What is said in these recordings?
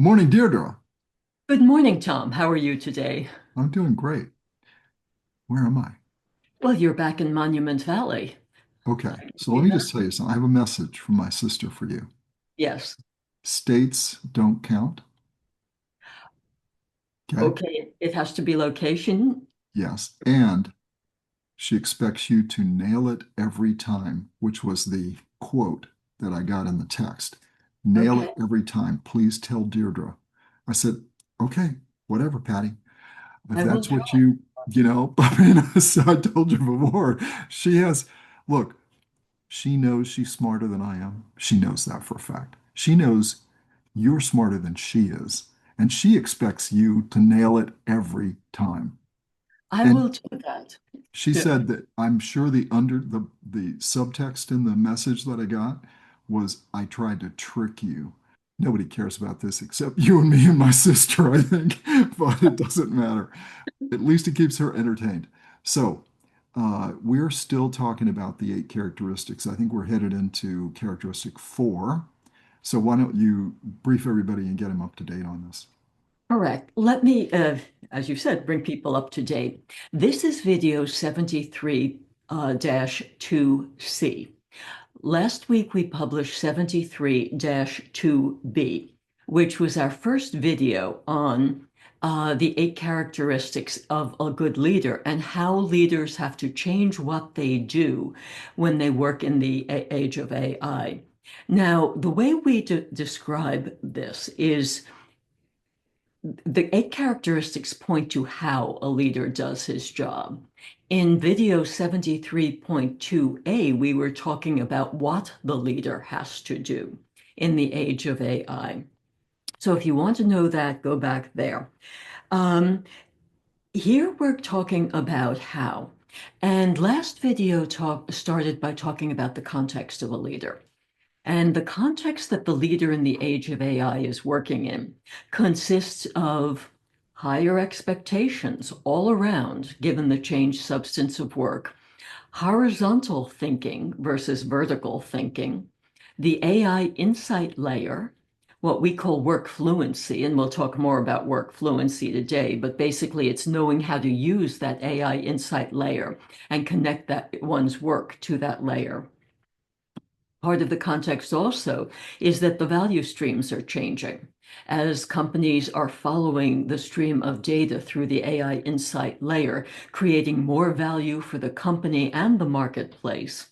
Morning, Deirdre. Good morning, Tom. How are you today? I'm doing great. Where am I? Well, you're back in Monument Valley. Okay, I can so see let me that. just tell you something. I have a message from my sister for you. Yes. States don't count. Okay. Okay. It has to be location. Yes. And she expects you to nail it every time, which was the quote that I got in the text. Nail it Okay. every time. Please tell Deirdre. I said, okay, whatever, Patty. If I will that's try. what I mean, so I told you before, she has, look, she knows she's smarter than I am. She knows that for a fact. She knows you're smarter than she is. And she expects you to nail it every time. I And will do that. she Yeah. said that I'm sure the subtext in the message that I got was I tried to trick you. Nobody cares about this except you and me and my sister, I think, but it doesn't matter. At least it keeps her entertained. So, we're still talking about the eight characteristics. I think we're headed into characteristic four. So, why don't you brief everybody and get them up to date on this? Correct. Let me, as you said, bring people up to date. This is video 73 2C. Last week we published 73 2B, which was our first video on the eight characteristics of a good leader and how leaders have to change what they do when they work in the age of AI. Now, the way we describe this is the eight characteristics point to how a leader does his job. In video 73.2a, we were talking about what the leader has to do in the age of AI. So if you want to know that, go back there. Um, Here we're talking about how. And last video started by talking about the context of a leader. And the context that the leader in the age of AI is working in consists of higher expectations all around, given the changed substance of work, horizontal thinking versus vertical thinking, the AI insight layer, what we call work fluency, and we'll talk more about work fluency today, but basically it's knowing how to use that AI insight layer and connect that one's work to that layer. Part of the context also is that the value streams are changing as companies are following the stream of data through the AI insight layer, creating more value for the company and the marketplace.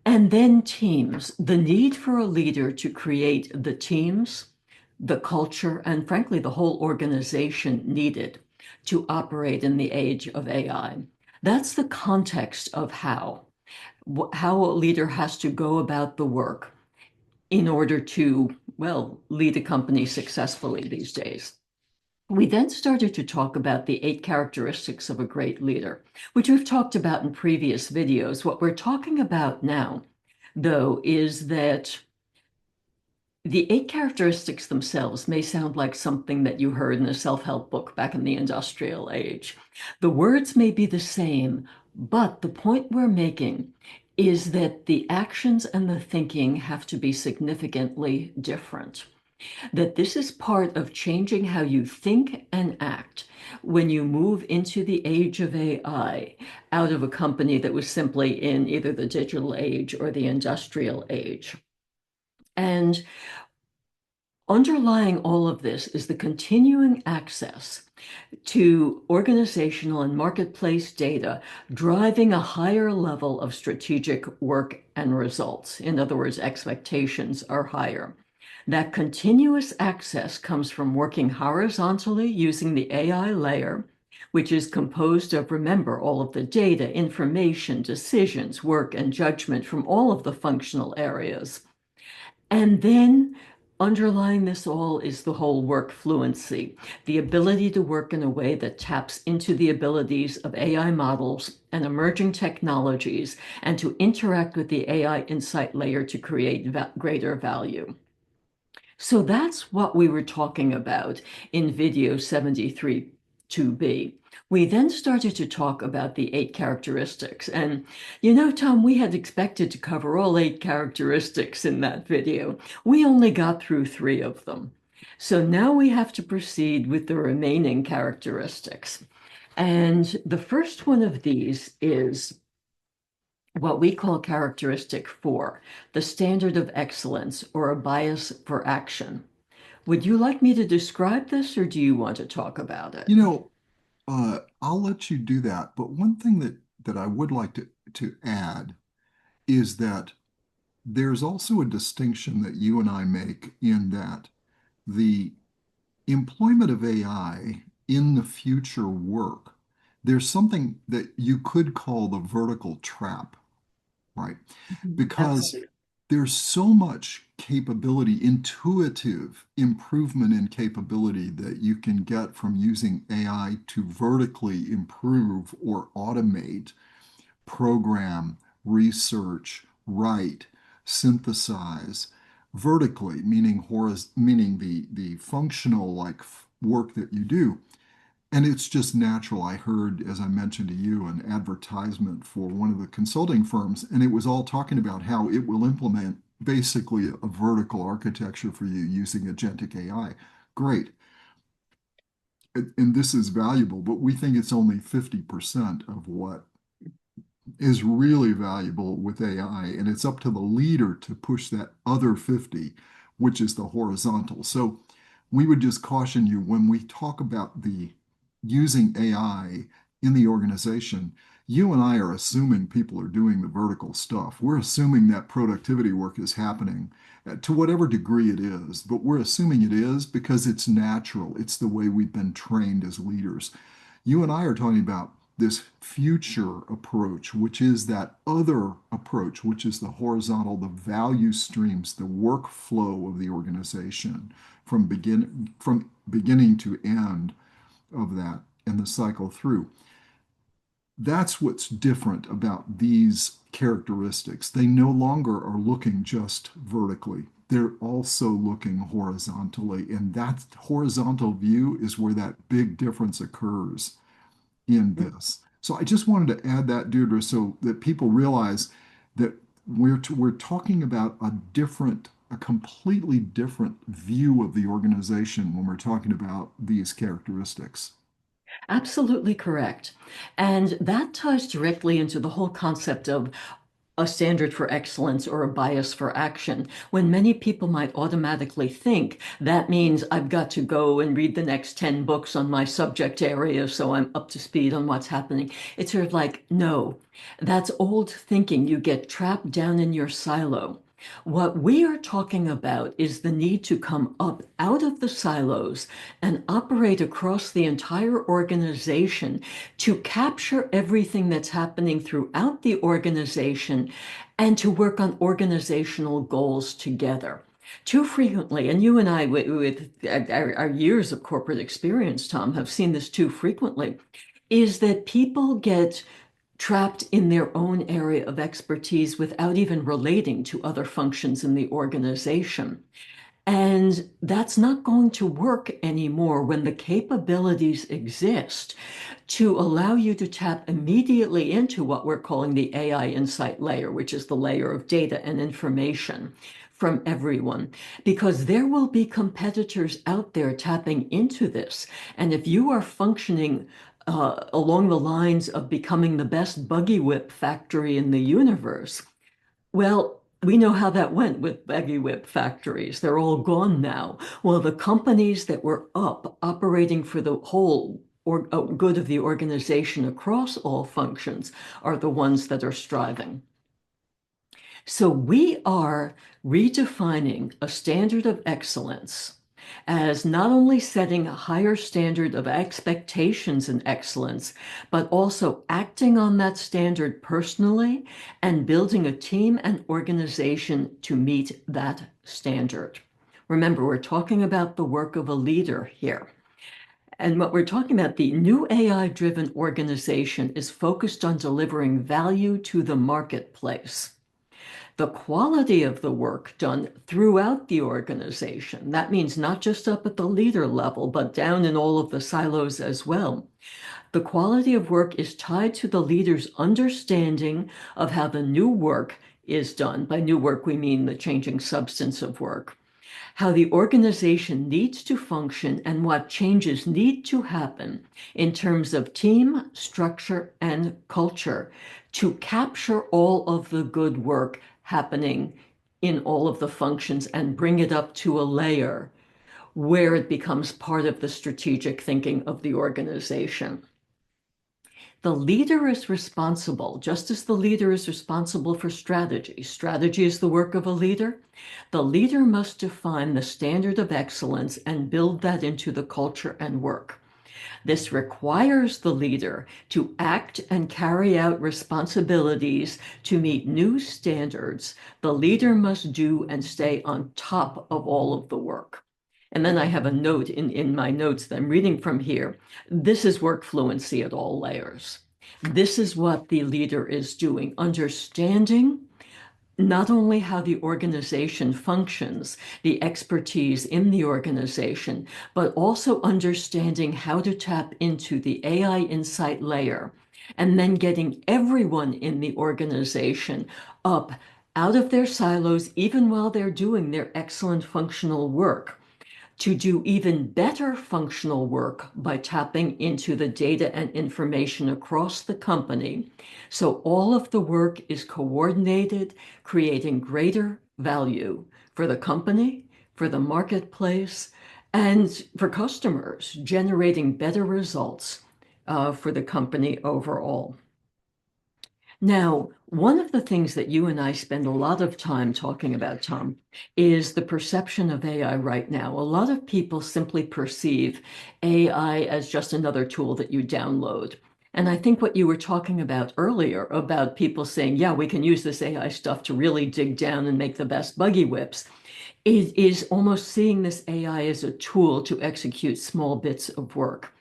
And then teams, the need for a leader to create the teams, the culture, and frankly, the whole organization needed to operate in the age of AI. That's the context of how a leader has to go about the work in order to, well, lead a company successfully these days. We then started to talk about the eight characteristics of a great leader, which we've talked about in previous videos. What we're talking about now, though, is that the eight characteristics themselves may sound like something that you heard in a self-help book back in the industrial age. The words may be the same, but the point we're making is that the actions and the thinking have to be significantly different. That this is part of changing how you think and act when you move into the age of AI out of a company that was simply in either the digital age or the industrial age. And underlying all of this is the continuing access to organizational and marketplace data, driving a higher level of strategic work and results. In other words, expectations are higher. That continuous access comes from working horizontally using the AI layer, which is composed of, remember, all of the data, information, decisions, work, and judgment from all of the functional areas. And then underlying this all is the whole work fluency, the ability to work in a way that taps into the abilities of AI models and emerging technologies and to interact with the AI insight layer to create greater value. So that's what we were talking about in video 73 2B. We then started to talk about the eight characteristics. And Tom, we had expected to cover all eight characteristics in that video. We only got through three of them. So now we have to proceed with the remaining characteristics. And the first one of these is what we call characteristic 4, the standard of excellence or a bias for action. Would you like me to describe this or do you want to talk about it? You know, I'll let you do that. But one thing that I would like to add is that there's also a distinction that you and I make in that the employment of AI in the future work, there's something that you could call the vertical trap, right? Mhm. Because Absolutely. there's so much capability, intuitive improvement in capability that you can get from using AI to vertically improve or automate, program, research, write, synthesize vertically, meaning the functional like work that you do. And it's just natural. I heard, as I mentioned to you, an advertisement for one of the consulting firms, and it was all talking about how it will implement basically a vertical architecture for you using agentic AI. Great. And this is valuable, but we think it's only 50% of what is really valuable with AI, and it's up to the leader to push that other 50, which is the horizontal. So we would just caution you when we talk about the using AI in the organization, you and I are assuming people are doing the vertical stuff. We're assuming that productivity work is happening to whatever degree it is, but we're assuming it is because it's natural. It's the way we've been trained as leaders. You and I are talking about this future approach, which is that other approach, which is the horizontal, the value streams, the workflow of the organization from beginning to end of that and the cycle through. That's what's different about these characteristics. They no longer are looking just vertically. They're also looking horizontally. And that horizontal view is where that big difference occurs in this. So I just wanted to add that, Deirdre, so that people realize that we're talking about a completely different view of the organization when we're talking about these characteristics. Absolutely correct. And that ties directly into the whole concept of a standard for excellence or a bias for action, when many people might automatically think that means I've got to go and read the next 10 books on my subject area so I'm up to speed on what's happening. It's sort of like, no, that's old thinking. You get trapped down in your silo. What we are talking about is the need to come up out of the silos and operate across the entire organization to capture everything that's happening throughout the organization and to work on organizational goals together. Too frequently, and you and I, with our years of corporate experience, Tom, have seen this too frequently, is that people get trapped in their own area of expertise without even relating to other functions in the organization. And that's not going to work anymore when the capabilities exist to allow you to tap immediately into what we're calling the AI insight layer, which is the layer of data and information from everyone, because there will be competitors out there tapping into this. And if you are functioning along the lines of becoming the best buggy whip factory in the universe, well, we know how that went with baggy whip factories. They're all gone now. Well, the companies that were up operating for the whole or good of the organization across all functions are the ones that are striving. So we are redefining a standard of excellence as not only setting a higher standard of expectations and excellence, but also acting on that standard personally and building a team and organization to meet that standard. Remember, we're talking about the work of a leader here. And what we're talking about, the new AI-driven organization is focused on delivering value to the marketplace. The quality of the work done throughout the organization. That means not just up at the leader level, but down in all of the silos as well. The quality of work is tied to the leader's understanding of how the new work is done. By new work, we mean the changing substance of work. how the organization needs to function and what changes need to happen in terms of team, structure, and culture to capture all of the good work happening in all of the functions and bring it up to a layer where it becomes part of the strategic thinking of the organization. The leader is responsible, just as the leader is responsible for strategy. Strategy is the work of a leader. The leader must define the standard of excellence and build that into the culture and work. This requires the leader to act and carry out responsibilities to meet new standards. The leader must do and stay on top of all of the work. And then I have a note in my notes that I'm reading from here. This is work fluency at all layers. This is what the leader is doing, understanding not only how the organization functions, the expertise in the organization, but also understanding how to tap into the AI insight layer and then getting everyone in the organization up out of their silos, even while they're doing their excellent functional work, to do even better functional work by tapping into the data and information across the company. So all of the work is coordinated, creating greater value for the company, for the marketplace, and for customers, generating better results for the company overall. Now, one of the things that you and I spend a lot of time talking about, Tom, is the perception of AI right now. A lot of people simply perceive AI as just another tool that you download. And I think what you were talking about earlier about people saying, yeah, we can use this AI stuff to really dig down and make the best buggy whips, is almost seeing this AI as a tool to execute small bits of work.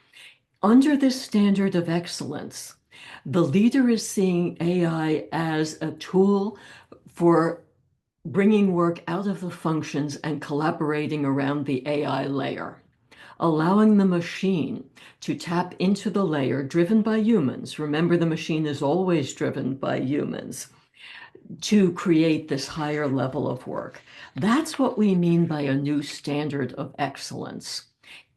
Under this standard of excellence, the leader is seeing AI as a tool for bringing work out of the functions and collaborating around the AI layer, allowing the machine to tap into the layer driven by humans. Remember, the machine is always driven by humans to create this higher level of work. That's what we mean by a new standard of excellence.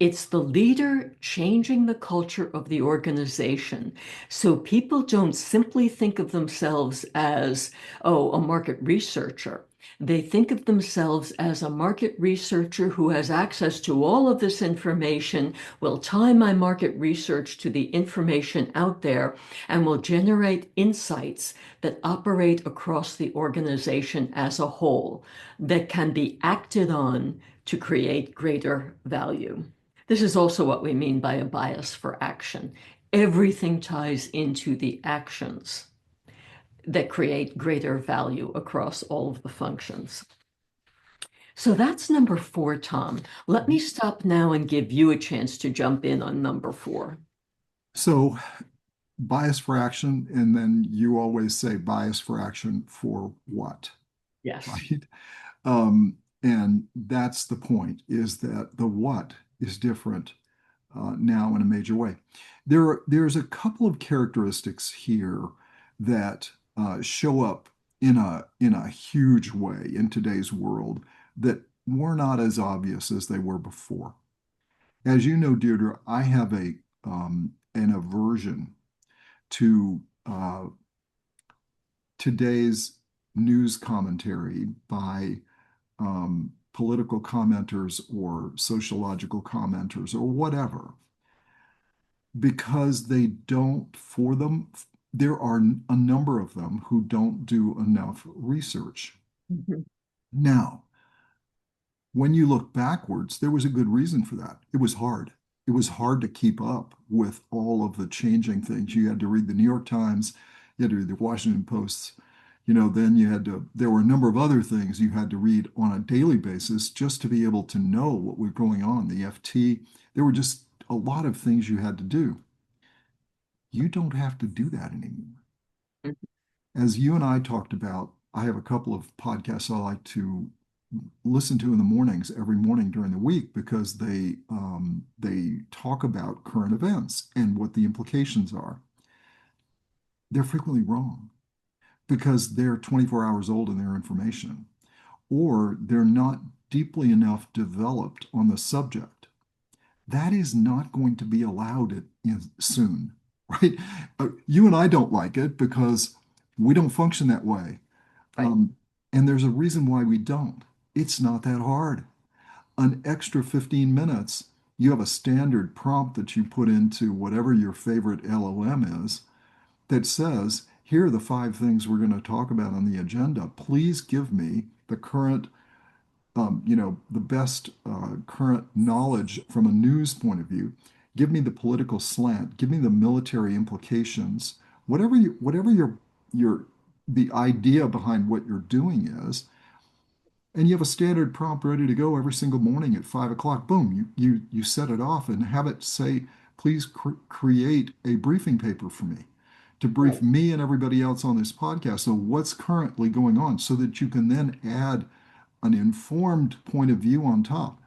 It's the leader changing the culture of the organization so people don't simply think of themselves as, oh, a market researcher. They think of themselves as a market researcher who has access to all of this information, will tie my market research to the information out there, and will generate insights that operate across the organization as a whole that can be acted on to create greater value. This is also what we mean by a bias for action. Everything ties into the actions that create greater value across all of the functions. So that's number 4, Tom. Let me stop now and give you a chance to jump in on number 4. So bias for action, and then you always say bias for action for what, Yes. right? And that's the point, is that the what is different now in a major way. There's a couple of characteristics here that show up in a huge way in today's world that were not as obvious as they were before. As you know, Deirdre, I have a an aversion to today's news commentary by political commenters or sociological commenters or whatever, because they don't, for them, there are a number of them who don't do enough research. Mhm. Now, when you look backwards, there was a good reason for that. It was hard. It was hard to keep up with all of the changing things. You had to read the New York Times, you had to read the Washington Post, then there were a number of other things you had to read on a daily basis just to be able to know what was going on. The FT, there were just a lot of things you had to do. You don't have to do that anymore. As you and I talked about, I have a couple of podcasts I like to listen to in the mornings every morning during the week because they talk about current events and what the implications are. They're frequently wrong because they're 24 hours old in their information, or they're not deeply enough developed on the subject. That is not going to be allowed soon, right? You and I don't like it because we don't function that way. Right. And there's a reason why we don't. It's not that hard. An extra 15 minutes, you have a standard prompt that you put into whatever your favorite LLM is that says, here are the 5 things we're going to talk about on the agenda. Please give me the current, the best current knowledge from a news point of view. Give me the political slant. Give me the military implications. Whatever your the idea behind what you're doing is, and you have a standard prompt ready to go every single morning at 5 o'clock. Boom, you set it off and have it say, please create a briefing paper for me to brief Right. me and everybody else on this podcast on what's currently going on so that you can then add an informed point of view on top.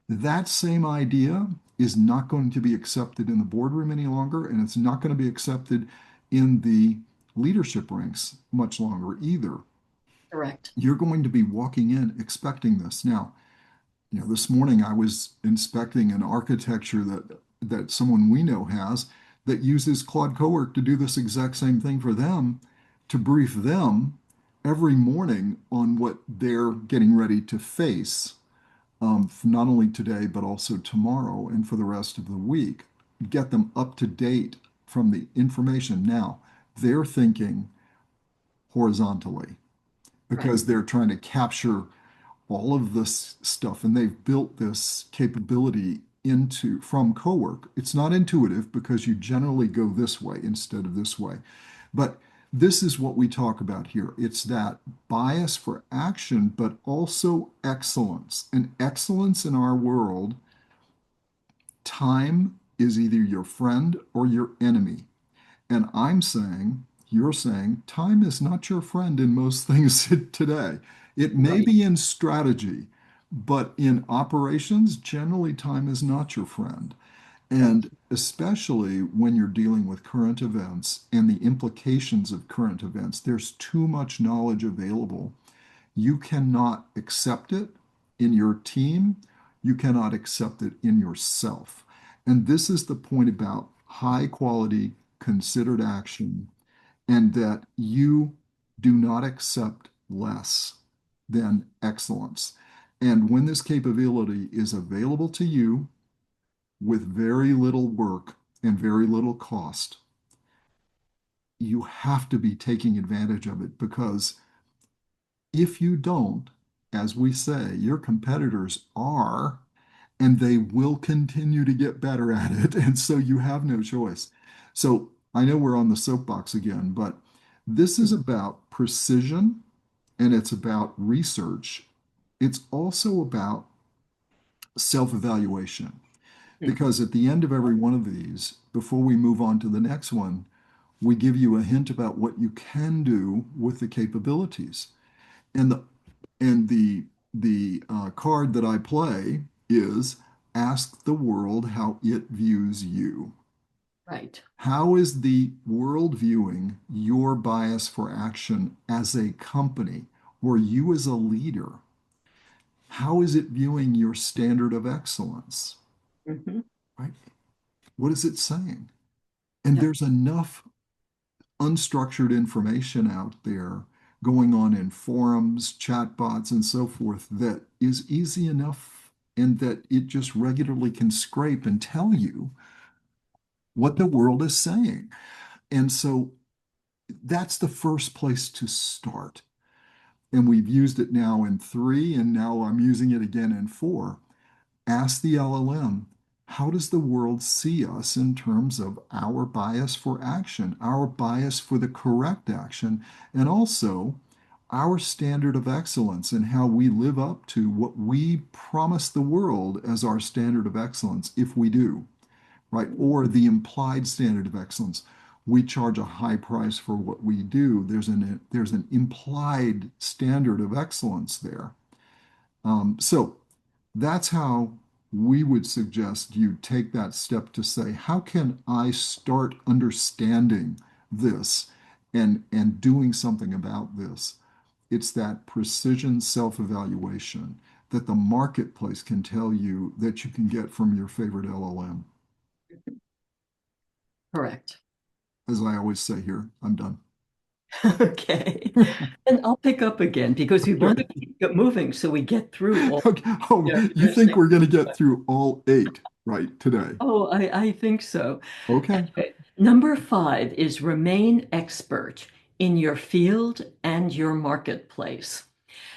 That same idea is not going to be accepted in the boardroom any longer, and it's not going to be accepted in the leadership ranks much longer either. Correct. You're going to be walking in expecting this. Now, this morning I was inspecting an architecture that someone we know has that uses Claude Cowork to do this exact same thing for them, to brief them every morning on what they're getting ready to face, not only today, but also tomorrow and for the rest of the week. Get them up to date from the information. Now, they're thinking horizontally Right. because they're trying to capture all of this stuff, and they've built this capability into from Cowork. It's not intuitive because you generally go this way instead of this way. But this is what we talk about here. It's that bias for action, but also excellence. And excellence in our world, time is either your friend or your enemy. And you're saying, time is not your friend in most things today. It may Right. be in strategy, but in operations, generally, time is not your friend. Right. And especially when you're dealing with current events and the implications of current events, there's too much knowledge available. You cannot accept it in your team. You cannot accept it in yourself. And this is the point about high quality, considered action, and that you do not accept less than excellence. And when this capability is available to you with very little work and very little cost, you have to be taking advantage of it because if you don't, as we say, your competitors are, and they will continue to get better at it. And so you have no choice. So I know we're on the soapbox again, but this is about precision and it's about research. It's also about self evaluation. Mhm. Because at the end of every one of these, before we move on to the next one, we give you a hint about what you can do with the capabilities. And the card that I play is ask the world how it views you. Right. How is the world viewing your bias for action as a company or you as a leader? How is it viewing your standard of excellence? Hmm. Right? What is it saying? And Yeah. there's enough unstructured information out there going on in forums, chatbots, and so forth that is easy enough and that it just regularly can scrape and tell you what the world is saying. And so that's the first place to start. And we've used it now in 3, and now I'm using it again in 4. Ask the LLM, how does the world see us in terms of our bias for action, our bias for the correct action, and also our standard of excellence and how we live up to what we promise the world as our standard of excellence if we do, right? Or the implied standard of excellence. We charge a high price for what we do. There's an implied standard of excellence there. So that's how we would suggest you take that step to say, how can I start understanding this and doing something about this? It's that precision self-evaluation that the marketplace can tell you that you can get from your favorite LLM. Correct. As I always say here, I'm done. Okay. And I'll pick up again because we want to Okay. keep it moving so we get through all Okay. Oh, the you think interesting. we're going to get through all eight right today? Oh, I think so. Okay. Okay. Number five is remain expert in your field and your marketplace.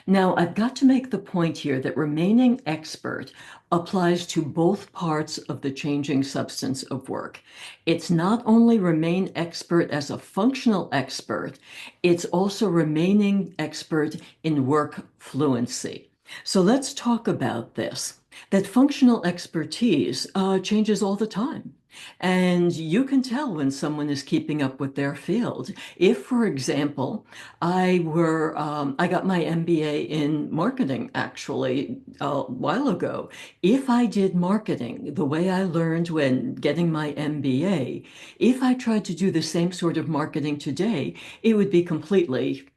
Now, I've got to make the point here that remaining expert applies to both parts of the changing substance of work. It's not only remain expert as a functional expert, it's also remaining expert in work fluency. So let's talk about this. That functional expertise changes all the time. And you can tell when someone is keeping up with their field. If, for example, I got my MBA in marketing actually a while ago. If I did marketing the way I learned when getting my MBA, if I tried to do the same sort of marketing today, it would be completely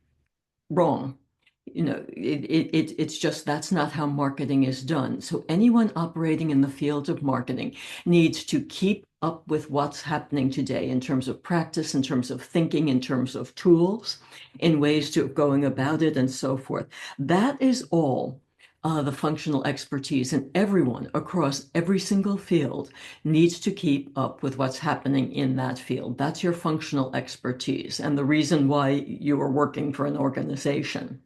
wrong. It's just that's not how marketing is done. So anyone operating in the field of marketing needs to keep up with what's happening today in terms of practice, in terms of thinking, in terms of tools, in ways to going about it, and so forth. That is all. The functional expertise, and everyone across every single field needs to keep up with what's happening in that field. That's your functional expertise and the reason why you are working for an organization.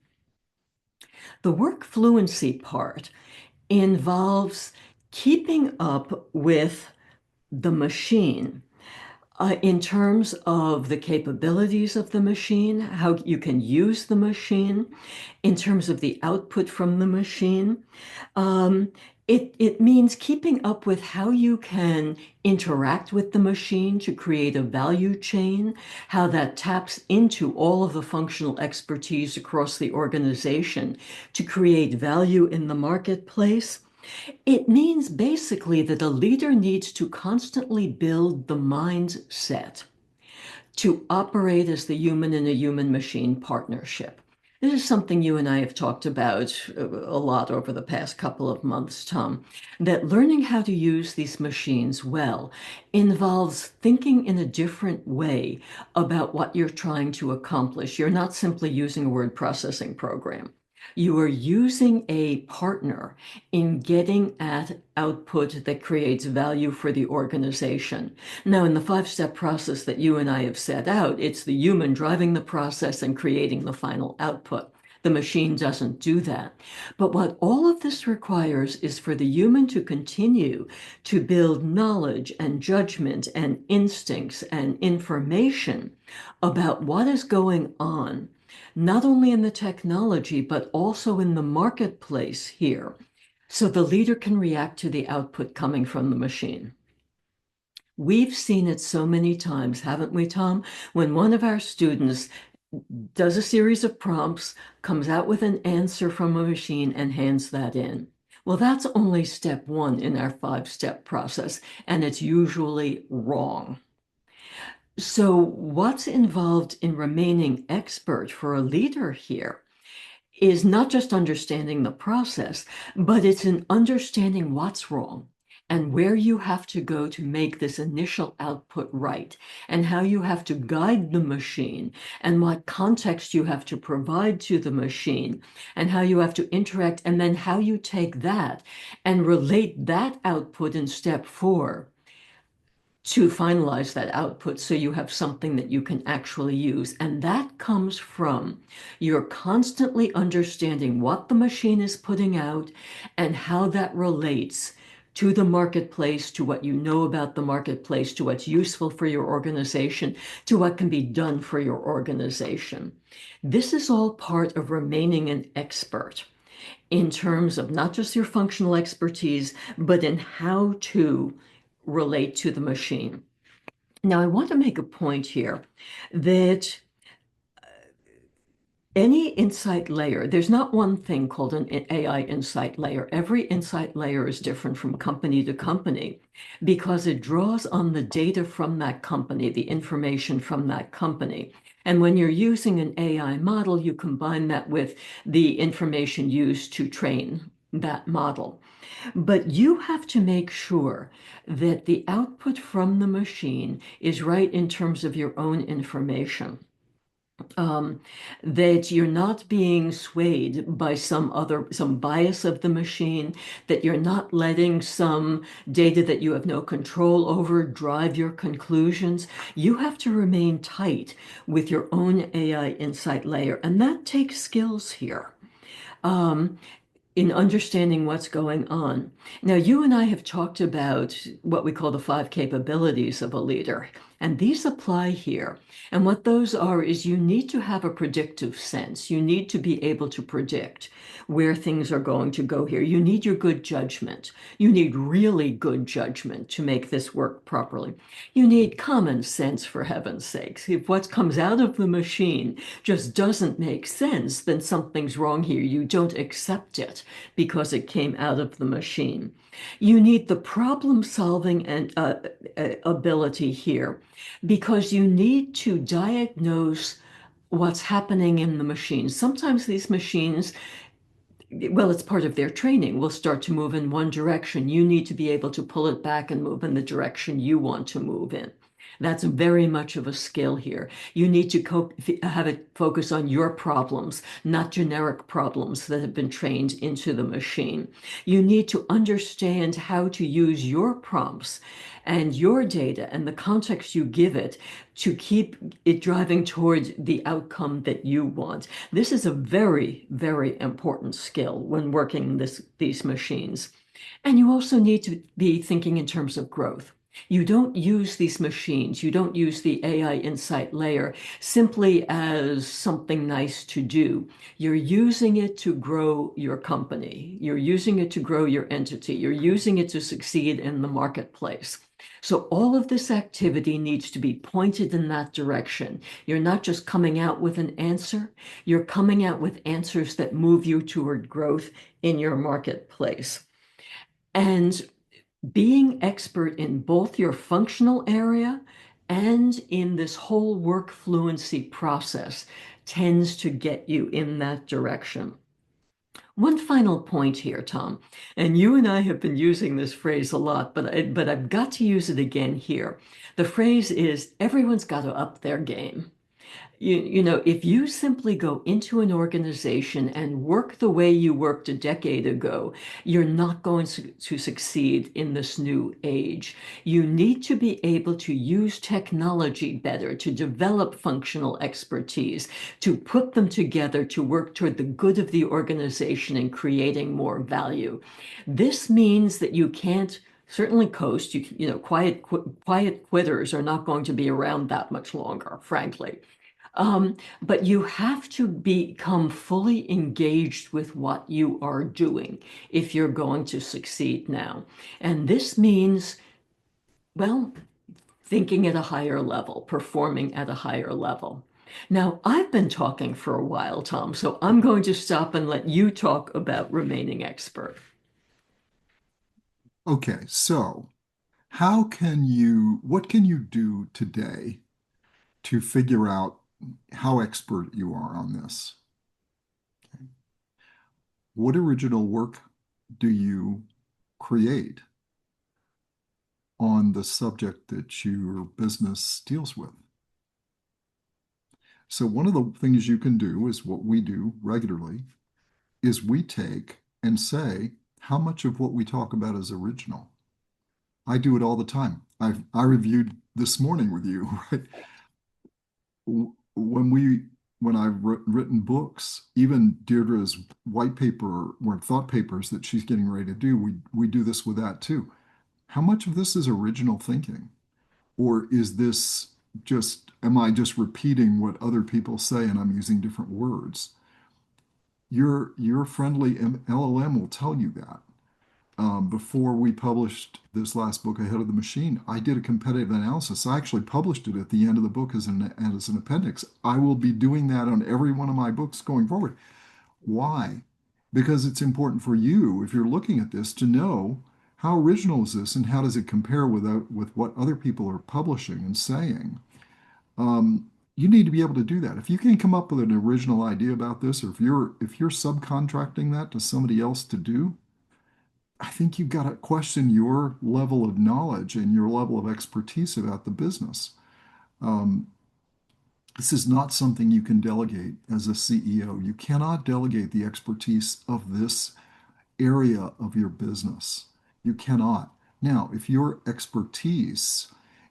The work fluency part involves keeping up with the machine in terms of the capabilities of the machine, how you can use the machine, in terms of the output from the machine. Um, it means keeping up with how you can interact with the machine to create a value chain, how that taps into all of the functional expertise across the organization to create value in the marketplace. It means basically that a leader needs to constantly build the mindset to operate as the human in a human machine partnership. This is something you and I have talked about a lot over the past couple of months, Tom, that learning how to use these machines well involves thinking in a different way about what you're trying to accomplish. You're not simply using a word processing program. You are using a partner in getting at output that creates value for the organization. Now, in the five-step process that you and I have set out, it's the human driving the process and creating the final output. The machine doesn't do that. But what all of this requires is for the human to continue to build knowledge and judgment and instincts and information about what is going on, not only in the technology, but also in the marketplace here, so the leader can react to the output coming from the machine. We've seen it so many times, haven't we, Tom? When one of our students does a series of prompts, comes out with an answer from a machine, and hands that in. Well, that's only step one in our five-step process, and it's usually wrong. So, what's involved in remaining expert for a leader here is not just understanding the process, but it's an understanding what's wrong and where you have to go to make this initial output right, and how you have to guide the machine, and what context you have to provide to the machine, and how you have to interact, and then how you take that and relate that output in step four to finalize that output so you have something that you can actually use. And that comes from you're constantly understanding what the machine is putting out and how that relates to the marketplace, to what you know about the marketplace, to what's useful for your organization, to what can be done for your organization. This is all part of remaining an expert in terms of not just your functional expertise, but in how to relate to the machine. Now, I want to make a point here that any insight layer, there's not one thing called an AI insight layer. Every insight layer is different from company to company because it draws on the data from that company, the information from that company. And when you're using an AI model, you combine that with the information used to train that model. But you have to make sure that the output from the machine is right in terms of your own information. Um, that you're not being swayed by some bias of the machine, that you're not letting some data that you have no control over drive your conclusions. You have to remain tight with your own AI insight layer, and that takes skills here. Um, in understanding what's going on. Now, you and I have talked about what we call the five capabilities of a leader, and these apply here. And what those are is you need to have a predictive sense. You need to be able to predict where things are going to go here. You need your good judgment. You need really good judgment to make this work properly. You need common sense, for heaven's sakes. If what comes out of the machine just doesn't make sense, then something's wrong here. You don't accept it because it came out of the machine. You need the problem solving and ability here because you need to diagnose what's happening in the machine. Sometimes these machines, well, it's part of their training, will start to move in one direction. You need to be able to pull it back and move in the direction you want to move in. That's very much of a skill here. You need to have it focus on your problems, not generic problems that have been trained into the machine. You need to understand how to use your prompts and your data and the context you give it to keep it driving towards the outcome that you want. This is a very, very important skill when working these machines. And you also need to be thinking in terms of growth. You don't use these machines, you don't use the AI insight layer simply as something nice to do. You're using it to grow your company. You're using it to grow your entity. You're using it to succeed in the marketplace. So all of this activity needs to be pointed in that direction. You're not just coming out with an answer, you're coming out with answers that move you toward growth in your marketplace. And being expert in both your functional area and in this whole work fluency process tends to get you in that direction. One final point here, Tom, and you and I have been using this phrase a lot, but I've got to use it again here. The phrase is everyone's got to up their game. If you simply go into an organization and work the way you worked a decade ago, you're not going to succeed in this new age. You need to be able to use technology better, to develop functional expertise, to put them together to work toward the good of the organization and creating more value. This means that you can't certainly coast. Quiet quitters are not going to be around that much longer, frankly. But you have to become fully engaged with what you are doing if you're going to succeed now. And this means, well, thinking at a higher level, performing at a higher level. Now, I've been talking for a while, Tom, so I'm going to stop and let you talk about remaining expert. Okay, so what can you do today to figure out how expert you are on this? What original work do you create on the subject that your business deals with? So one of the things you can do is what we do regularly is we take and say how much of what we talk about is original. I do it all the time. I reviewed this morning with you, right? When I've written books, even Deirdre's white paper or thought papers that she's getting ready to do, we do this with that too. How much of this is original thinking? Or is this am I just repeating what other people say and I'm using different words? Your friendly LLM will tell you that. Before we published this last book, Ahead of the Machine, I did a competitive analysis. I actually published it at the end of the book as an appendix. I will be doing that on every one of my books going forward. Why? Because it's important for you, if you're looking at this, to know how original is this and how does it compare with what other people are publishing and saying. You need to be able to do that. If you can't come up with an original idea about this, or if you're subcontracting that to somebody else to do, I think you've got to question your level of knowledge and your level of expertise about the business. Um, this is not something you can delegate as a CEO. You cannot delegate the expertise of this area of your business. You cannot. Now, if your expertise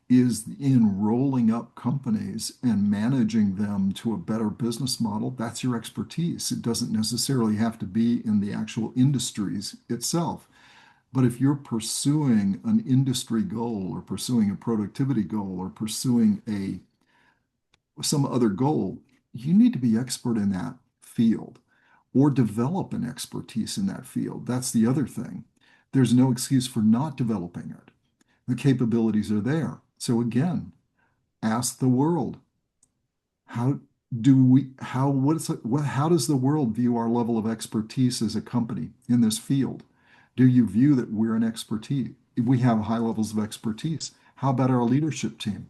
is in rolling up companies and managing them to a better business model, that's your expertise. It doesn't necessarily have to be in the actual industries itself. But if you're pursuing an industry goal or pursuing a productivity goal or pursuing a some other goal, you need to be expert in that field or develop an expertise in that field. That's the other thing. There's no excuse for not developing it. The capabilities are there. So again, ask the world, how how does the world view our level of expertise as a company in this field? Do you view that we're an expertise? We have high levels of expertise. How about our leadership team?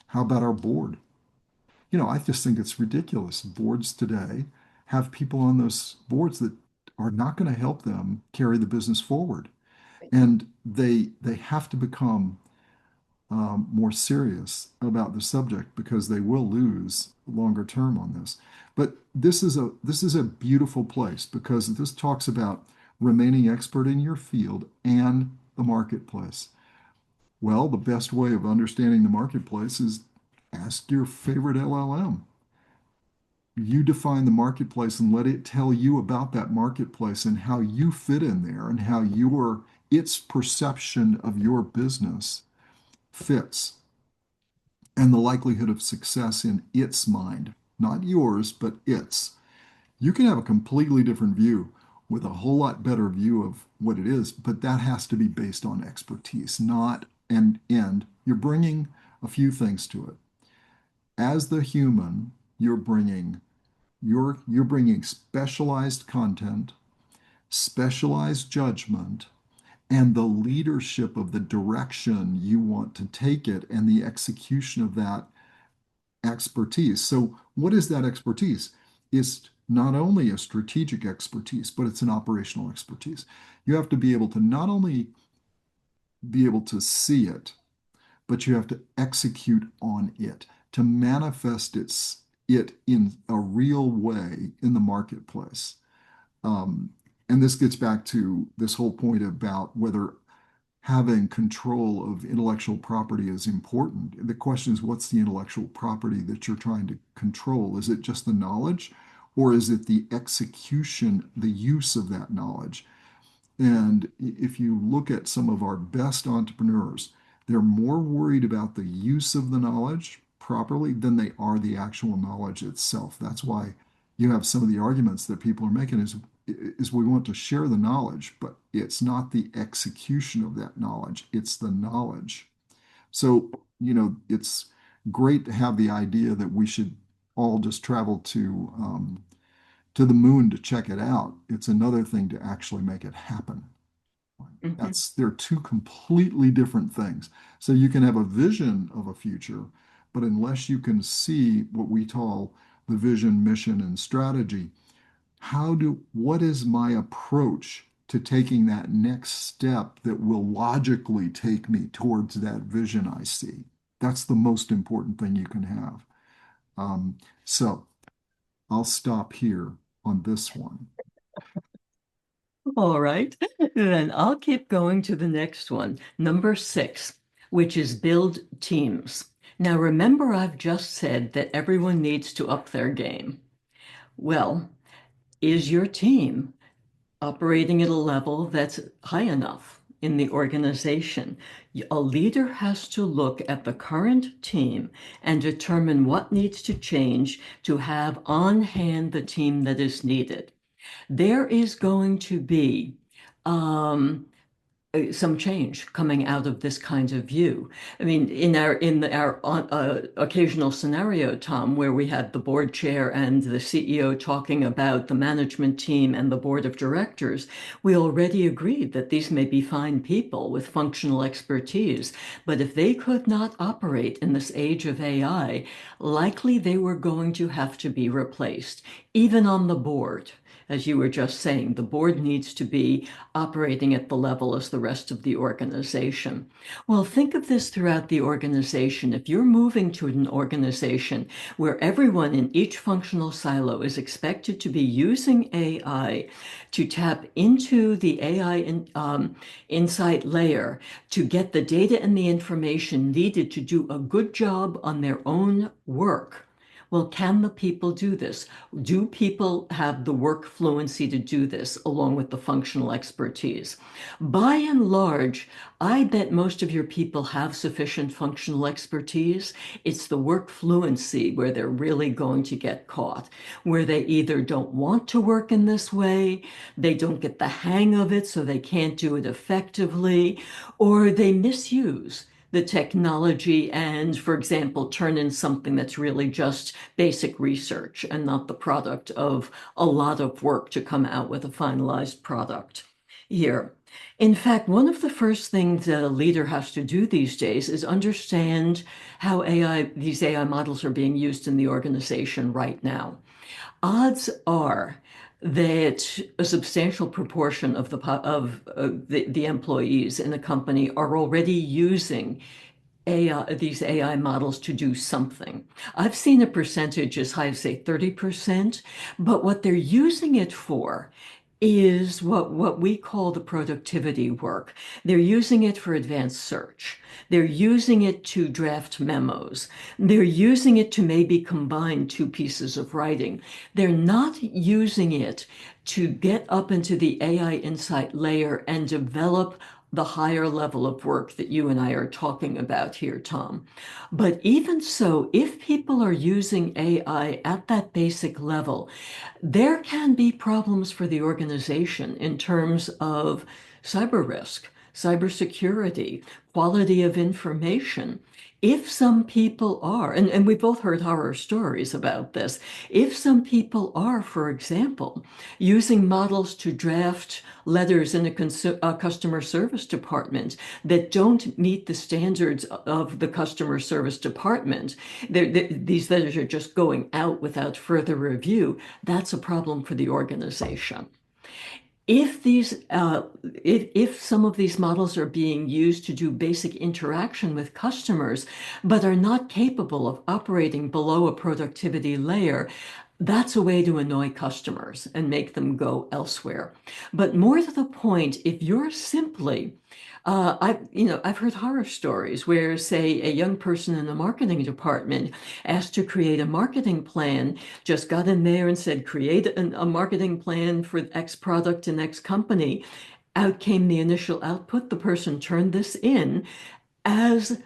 How about our board? I just think it's ridiculous. Boards today have people on those boards that are not going to help them carry the business forward. And they have to become more serious about the subject because they will lose longer term on this. But this is a beautiful place because this talks about remaining expert in your field and the marketplace. Well, the best way of understanding the marketplace is ask your favorite LLM. You define the marketplace and let it tell you about that marketplace and how you fit in there and how its perception of your business fits and the likelihood of success in its mind, not yours, but its. You can have a completely different view with a whole lot better view of what it is, but that has to be based on expertise, not and you're bringing a few things to it. As the human, you're bringing specialized content, specialized judgment, and the leadership of the direction you want to take it and the execution of that expertise. So, what is that expertise? It's not only a strategic expertise, but it's an operational expertise. You have to be able to not only be able to see it, but you have to execute on it to manifest it in a real way in the marketplace. Um, and this gets back to this whole point about whether having control of intellectual property is important. The question is, what's the intellectual property that you're trying to control? Is it just the knowledge, or is it the execution, the use of that knowledge? And if you look at some of our best entrepreneurs, they're more worried about the use of the knowledge properly than they are the actual knowledge itself. That's why you have some of the arguments that people are making is we want to share the knowledge, but it's not the execution of that knowledge, it's the knowledge. So, it's great to have the idea that we should all just travel to the moon to check it out. It's another thing to actually make it happen. Mhm. They're two completely different things. So you can have a vision of a future, but unless you can see what we call the vision, mission, and strategy, what is my approach to taking that next step that will logically take me towards that vision I see? That's the most important thing you can have. So I'll stop here on this one. All right. Then I'll keep going to the next one, number 6, which is build teams. Now, remember, I've just said that everyone needs to up their game. Well, is your team operating at a level that's high enough in the organization? A leader has to look at the current team and determine what needs to change to have on hand the team that is needed. There is going to be um, some change coming out of this kind of view. I mean, in our occasional scenario, Tom, where we had the board chair and the CEO talking about the management team and the board of directors, we already agreed that these may be fine people with functional expertise, but if they could not operate in this age of AI, likely they were going to have to be replaced, even on the board. as you were just saying, the board needs to be operating at the level as the rest of the organization. Well, think of this throughout the organization. If you're moving to an organization where everyone in each functional silo is expected to be using AI to tap into the AI insight layer to get the data and the information needed to do a good job on their own work. Well, can the people do this? Do people have the work fluency to do this along with the functional expertise? By and large, I bet most of your people have sufficient functional expertise. It's the work fluency where they're really going to get caught, where they either don't want to work in this way, they don't get the hang of it, so they can't do it effectively, or they misuse the technology and, for example, turn in something that's really just basic research and not the product of a lot of work to come out with a finalized product here. In fact, one of the first things that a leader has to do these days is understand how these AI models are being used in the organization right now. Odds are that a substantial proportion of the employees in a company are already using these AI models to do something. I've seen a percentage as high as, say, 30%, but what they're using it for is what we call the productivity work. They're using it for advanced search. They're using it to draft memos. They're using it to maybe combine two pieces of writing. They're not using it to get up into the AI insight layer and develop the higher level of work that you and I are talking about here, Tom. But even so, if people are using AI at that basic level, there can be problems for the organization in terms of cyber risk, cybersecurity, quality of information. If some people are, and we both heard horror stories about this, if some people are, for example, using models to draft letters in a customer service department that don't meet the standards of the customer service department, these letters are just going out without further review, that's a problem for the organization. If some of these models are being used to do basic interaction with customers, but are not capable of operating below a productivity layer, that's a way to annoy customers and make them go elsewhere. But more to the point, if you're simply I've heard horror stories where, say, a young person in the marketing department asked to create a marketing plan, just got in there and said, create a marketing plan for X product and X company. Out came the initial output. The person turned this in as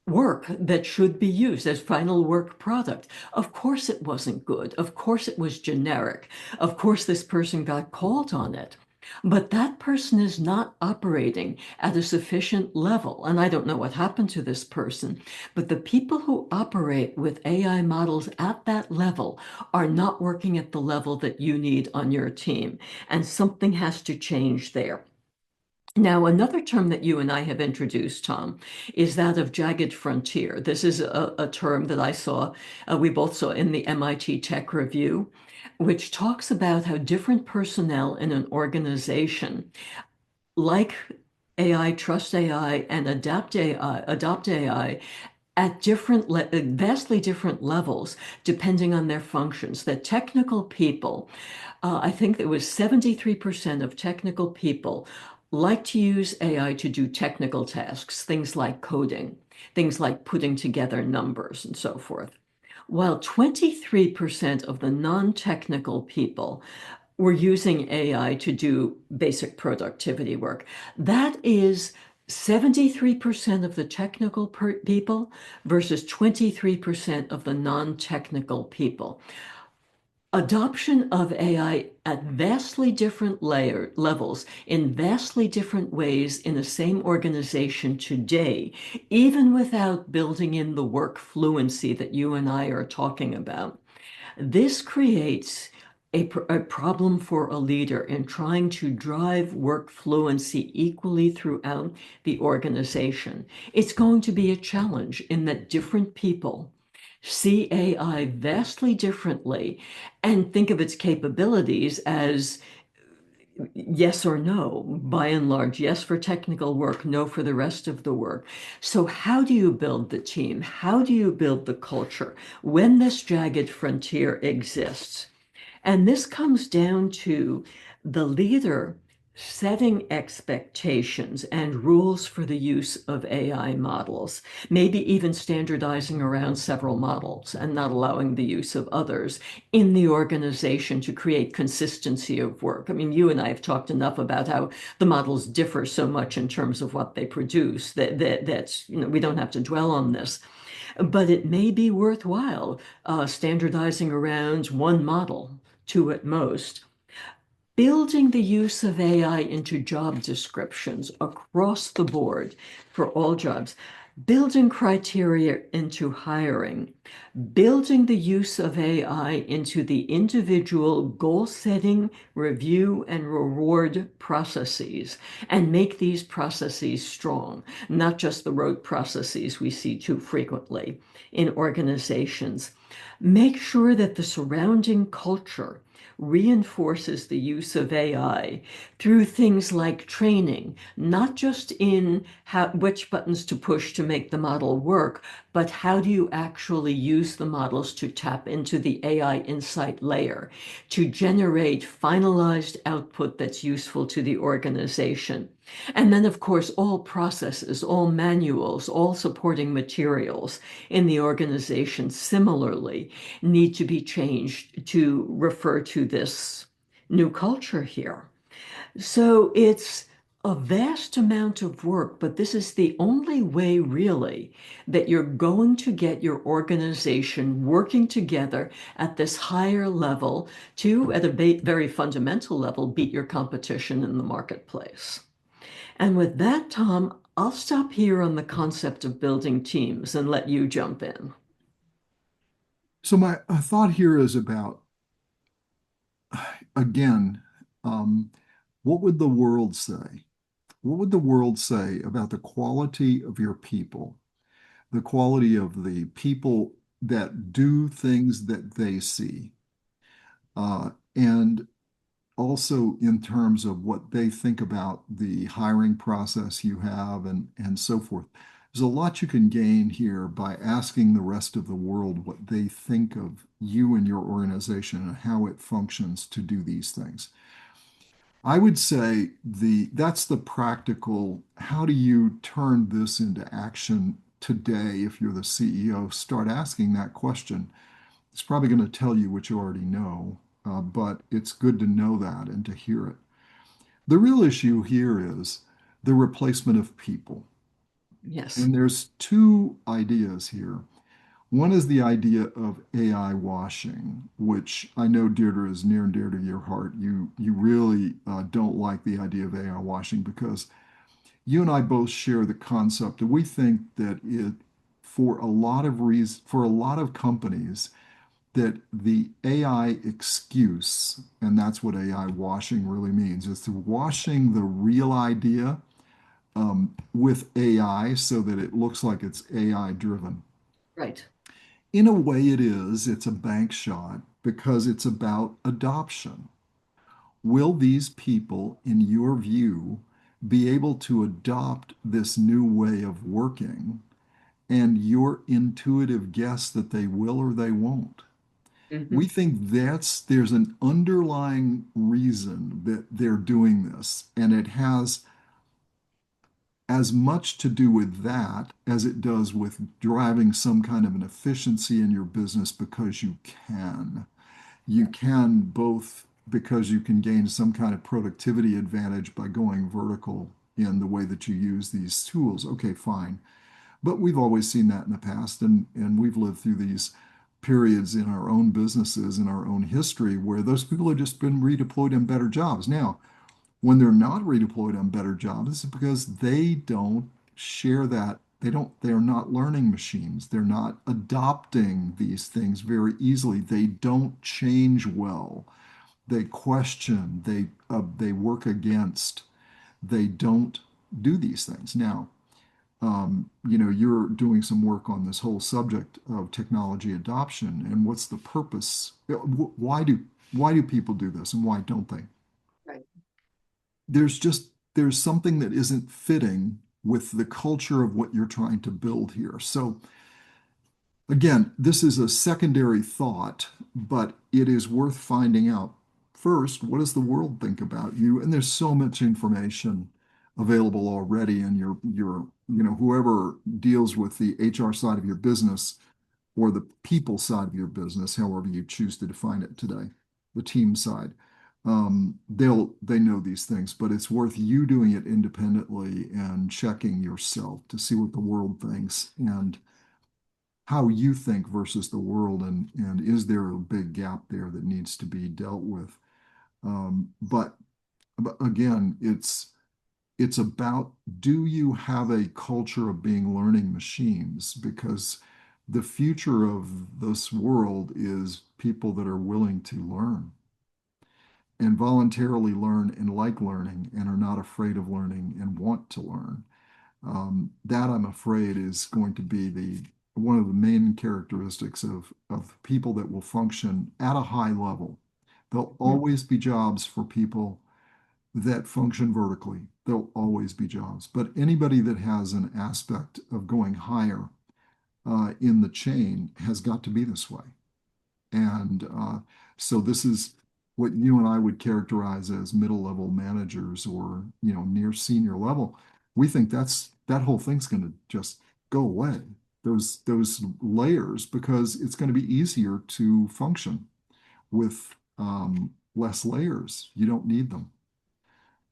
work that should be used as final work product. Of course it wasn't good. Of course it was generic. Of course this person got called on it. But that person is not operating at a sufficient level. And I don't know what happened to this person, but the people who operate with AI models at that level are not working at the level that you need on your team. And something has to change there. Now, another term that you and I have introduced, Tom, is that of jagged frontier. This is a term that we both saw in the MIT Tech Review, which talks about how different personnel in an organization, like AI, trust AI, and adopt AI, at vastly different levels, depending on their functions. That technical people, I think it was 73% of technical people like to use AI to do technical tasks, things like coding, things like putting together numbers and so forth. While 23% of the non-technical people were using AI to do basic productivity work. That is 73% of the technical people versus 23% of the non-technical people. Adoption of AI at vastly different levels in vastly different ways in the same organization today, even without building in the work fluency that you and I are talking about. This creates a problem for a leader in trying to drive work fluency equally throughout the organization. It's going to be a challenge in that different people see AI vastly differently and think of its capabilities as yes or no, by and large, yes for technical work, no for the rest of the work. So, how do you build the team? How do you build the culture when this jagged frontier exists? And this comes down to the leader setting expectations and rules for the use of AI models, maybe even standardizing around several models and not allowing the use of others in the organization to create consistency of work. I mean, you and I have talked enough about how the models differ so much in terms of what they produce that's, we don't have to dwell on this. But it may be worthwhile standardizing around one model, two at most, building the use of AI into job descriptions across the board for all jobs, building criteria into hiring, building the use of AI into the individual goal setting, review, and reward processes, and make these processes strong, not just the rote processes we see too frequently in organizations. Make sure that the surrounding culture reinforces the use of AI through things like training, not just in which buttons to push to make the model work, but how do you actually use the models to tap into the AI insight layer to generate finalized output that's useful to the organization. And then, of course, all processes, all manuals, all supporting materials in the organization similarly need to be changed to refer to this new culture here. So it's a vast amount of work, but this is the only way really that you're going to get your organization working together at this higher level to, at a very fundamental level, beat your competition in the marketplace. And with that, Tom, I'll stop here on the concept of building teams and let you jump in. So my thought here is about, again, um, what would the world say? What would the world say about the quality of your people, the quality of the people that do things that they see, and also in terms of what they think about the hiring process you have and so forth. There's a lot you can gain here by asking the rest of the world what they think of you and your organization and how it functions to do these things. I would say that's the practical, how do you turn this into action today if you're the CEO? Start asking that question. It's probably going to tell you what you already know, but it's good to know that and to hear it. The real issue here is the replacement of people. Yes. And there's two ideas here. One is the idea of AI washing, which I know, Deirdre, is near and dear to your heart. You really don't like the idea of AI washing because you and I both share the concept, and we think that it, for a lot of reasons, for a lot of companies, that the AI excuse, and that's what AI washing really means, is to washing the real idea with AI so that it looks like it's AI driven. Right. In a way, it is. It's a bank shot because it's about adoption. Will these people, in your view, be able to adopt this new way of working? And your intuitive guess that they will or they won't. We Hmm. think there's an underlying reason that they're doing this, and it has as much to do with that as it does with driving some kind of an efficiency in your business because you can. You can both because you can gain some kind of productivity advantage by going vertical in the way that you use these tools. Okay, fine. But we've always seen that in the past, and we've lived through these periods in our own businesses, in our own history, where those people have just been redeployed in better jobs. Now, when they're not redeployed on better jobs, it's because they don't share that. They're not learning machines. They're not adopting these things very easily. They don't change well. They question, they work against, they don't do these things. Now, you're doing some work on this whole subject of technology adoption and what's the purpose? Why do people do this and why don't they? Right. There's something that isn't fitting with the culture of what you're trying to build here. So again, this is a secondary thought, but it is worth finding out first, what does the world think about you? And there's so much information available already, and whoever deals with the HR side of your business or the people side of your business, however you choose to define it today, the team side, they know these things, but it's worth you doing it independently and checking yourself to see what the world thinks and how you think versus the world, and is there a big gap there that needs to be dealt with? But again, it's about, do you have a culture of being learning machines? Because the future of this world is people that are willing to learn and voluntarily learn and like learning and are not afraid of learning and want to learn. That I'm afraid is going to be the one of the main characteristics of people that will function at a high level. There'll always be jobs for people that function vertically. There'll always be jobs. But anybody that has an aspect of going higher in the chain has got to be this way. And so this is what you and I would characterize as middle level managers or near senior level. We think that whole thing's going to just go away. Those layers, because it's going to be easier to function with less layers. You don't need them.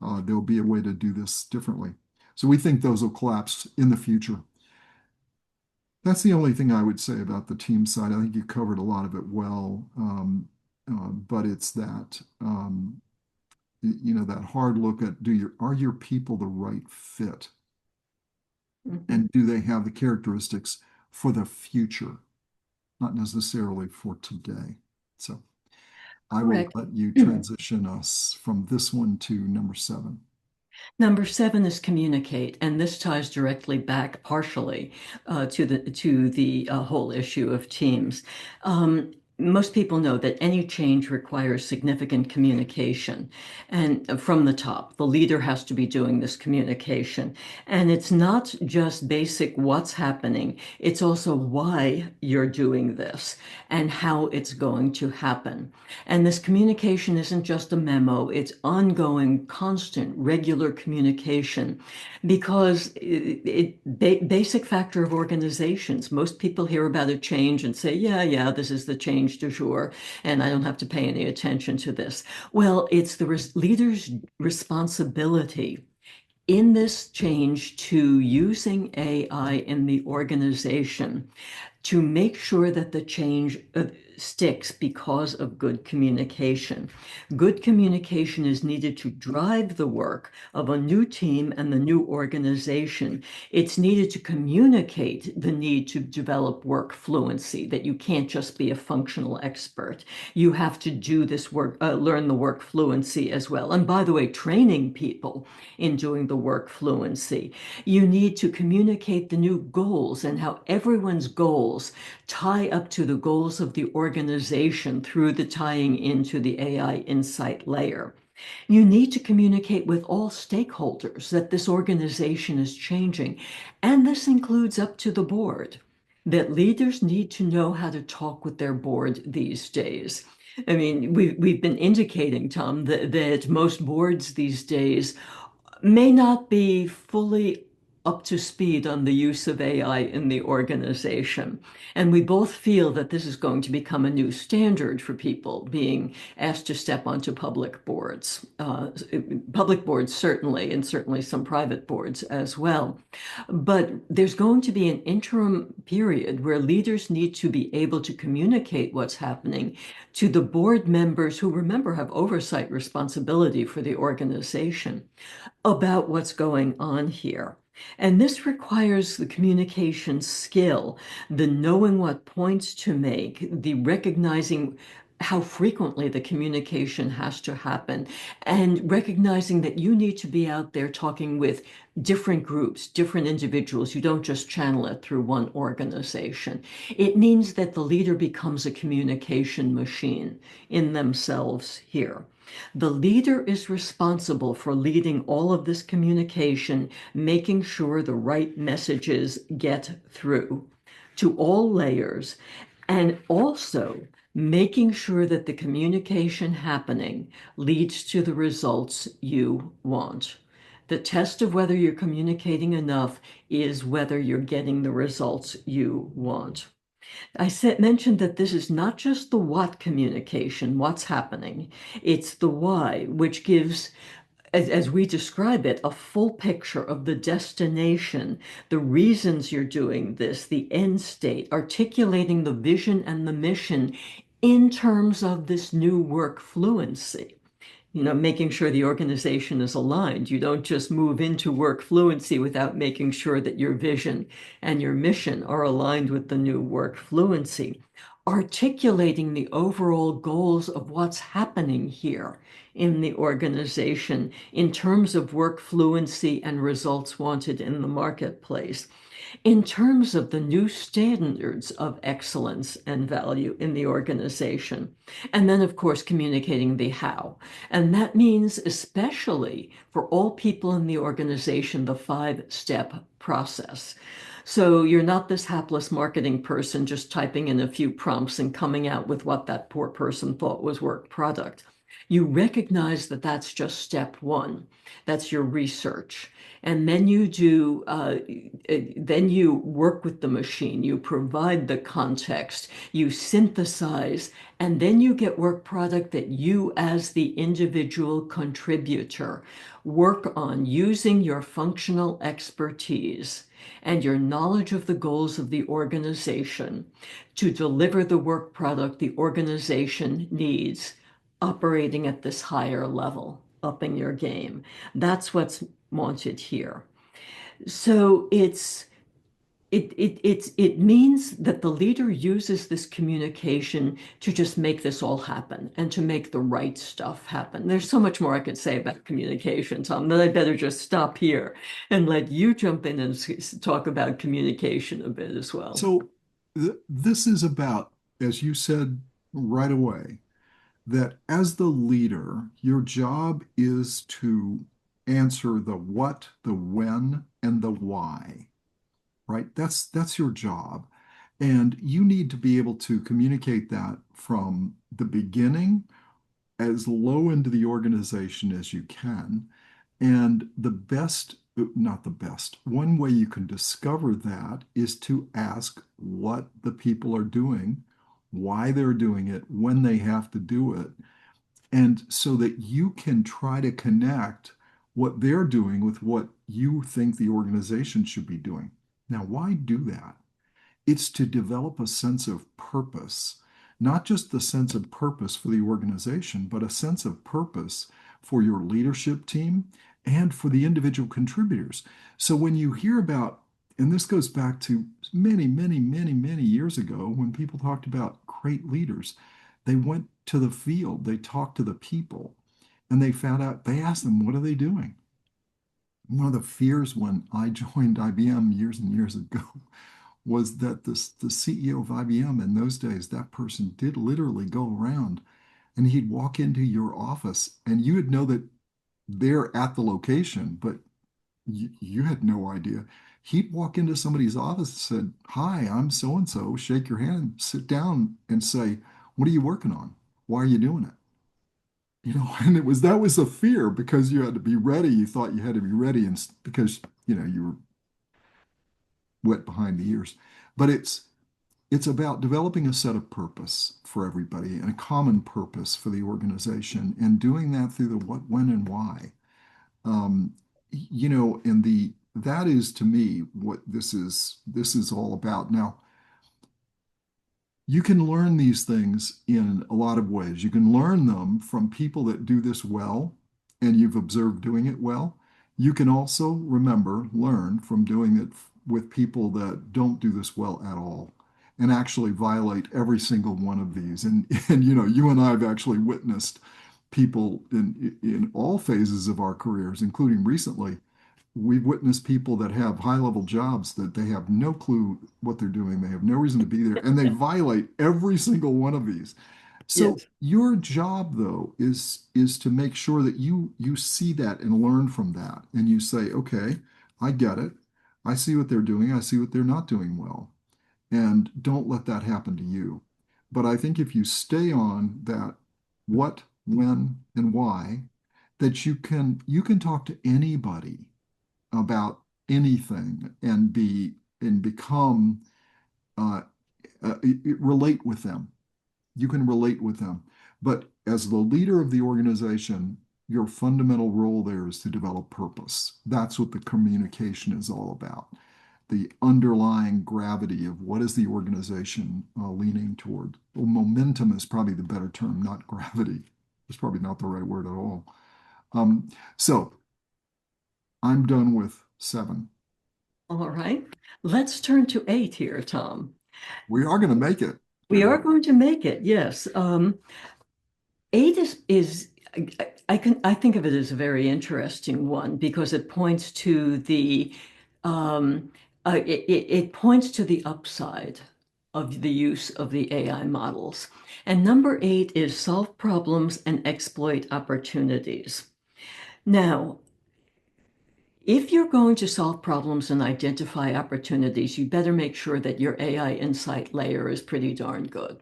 There'll be a way to do this differently. So we think those will collapse in the future. That's the only thing I would say about the team side. I think you covered a lot of it well, but it's that that hard look at, are your people the right fit, Mhm. and do they have the characteristics for the future, not necessarily for today. So I will Correct. let you transition us from this one to number 7. Number 7 is communicate, and this ties directly back partially to the whole issue of teams. Most people know that any change requires significant communication, and from the top, the leader has to be doing this communication. And it's not just basic what's happening, it's also why you're doing this and how it's going to happen. And this communication isn't just a memo, it's ongoing, constant, regular communication because basic factor of organizations. Most people hear about a change and say, yeah, yeah, this is the change du jour, and I don't have to pay any attention to this. Well, it's the leader's responsibility in this change to using AI in the organization to make sure that the change sticks because of good communication. Good communication is needed to drive the work of a new team and the new organization. It's needed to communicate the need to develop work fluency, that you can't just be a functional expert. You have to do this work, learn the work fluency as well. And by the way, training people in doing the work fluency. You need to communicate the new goals and how everyone's goals tie up to the goals of the organization through the tying into the AI insight layer. You need to communicate with all stakeholders that this organization is changing, and this includes up to the board, that leaders need to know how to talk with their board these days. I mean, we've been indicating, Tom, that most boards these days may not be fully up to speed on the use of AI in the organization. And we both feel that this is going to become a new standard for people being asked to step onto public boards certainly, and certainly some private boards as well. But there's going to be an interim period where leaders need to be able to communicate what's happening to the board members who, remember, have oversight responsibility for the organization about what's going on here. And this requires the communication skill, the knowing what points to make, the recognizing how frequently the communication has to happen, and recognizing that you need to be out there talking with different groups, different individuals. You don't just channel it through one organization. It means that the leader becomes a communication machine in themselves here. The leader is responsible for leading all of this communication, making sure the right messages get through to all layers, and also making sure that the communication happening leads to the results you want. The test of whether you're communicating enough is whether you're getting the results you want. Mentioned that this is not just the what communication, what's happening, it's the why, which gives, as we describe it, a full picture of the destination, the reasons you're doing this, the end state, articulating the vision and the mission in terms of this new work fluency. Making sure the organization is aligned. You don't just move into work fluency without making sure that your vision and your mission are aligned with the new work fluency. Articulating the overall goals of what's happening here in the organization in terms of work fluency and results wanted in the marketplace, in terms of the new standards of excellence and value in the organization. And then, of course, communicating the how. And that means, especially for all people in the organization, the 5-step process. So you're not this hapless marketing person just typing in a few prompts and coming out with what that poor person thought was work product. You recognize that that's just step one. That's your research. And then you work with the machine, you provide the context, you synthesize, and then you get work product that you, as the individual contributor, work on using your functional expertise and your knowledge of the goals of the organization to deliver the work product the organization needs, operating at this higher level, upping your game. That's what's wanted here. So it means that the leader uses this communication to just make this all happen and to make the right stuff happen. There's so much more I could say about communication, Tom, that I better just stop here and let you jump in and talk about communication a bit as well. So this is about, as you said right away, that as the leader, your job is to answer the what, the when, and the why, right? That's your job. And you need to be able to communicate that from the beginning as low into the organization as you can. And the best, not the best, one way you can discover that is to ask what the people are doing, why they're doing it, when they have to do it, and so that you can try to connect what they're doing with what you think the organization should be doing. Now, why do that? It's to develop a sense of purpose, not just the sense of purpose for the organization, but a sense of purpose for your leadership team and for the individual contributors. So when you hear about, and this goes back to many, many, many, many years ago when people talked about great leaders, they went to the field, they talked to the people, and they found out, they asked them, what are they doing? One of the fears when I joined IBM years and years ago was that the CEO of IBM in those days, that person did literally go around and he'd walk into your office and you would know that they're at the location, but you had no idea. He'd walk into somebody's office and said, "Hi, I'm so and so," shake your hand, sit down and say, "What are you working on? Why are you doing it?" And that was a fear because you had to be ready. You thought you had to be ready and because, you were wet behind the ears. But it's about developing a set of purpose for everybody and a common purpose for the organization and doing that through the what, when, and why. And that is to me what this is all about. Now, you can learn these things in a lot of ways. You can learn them from people that do this well and you've observed doing it well. You can also learn from doing it with people that don't do this well at all. and actually violate every single one of these. And you and I have actually witnessed people in all phases of our careers, including recently. We've witnessed people that have high-level jobs that they have no clue what they're doing. They have no reason to be there, and they violate every single one of these. So Yes. your job, though, is to make sure that you see that and learn from that, and you say, okay, I get it. I see what they're doing. I see what they're not doing well, and don't let that happen to you. But I think if you stay on that what, when, and why, that you can talk to anybody about anything and become relate with them. You can relate with them. But as the leader of the organization, your fundamental role there is to develop purpose. That's what the communication is all about. The underlying gravity of what is the organization leaning toward. Well, momentum is probably the better term, not gravity. It's probably not the right word at all. So I'm done with 7. All right. Let's turn to 8 here, Tom. We are going to make it. We are going to make it, yes. 8 is I think of it as a very interesting one because it points to the it points to the upside of the use of the AI models. And number 8 is solve problems and exploit opportunities. Now, if you're going to solve problems and identify opportunities, you better make sure that your AI insight layer is pretty darn good.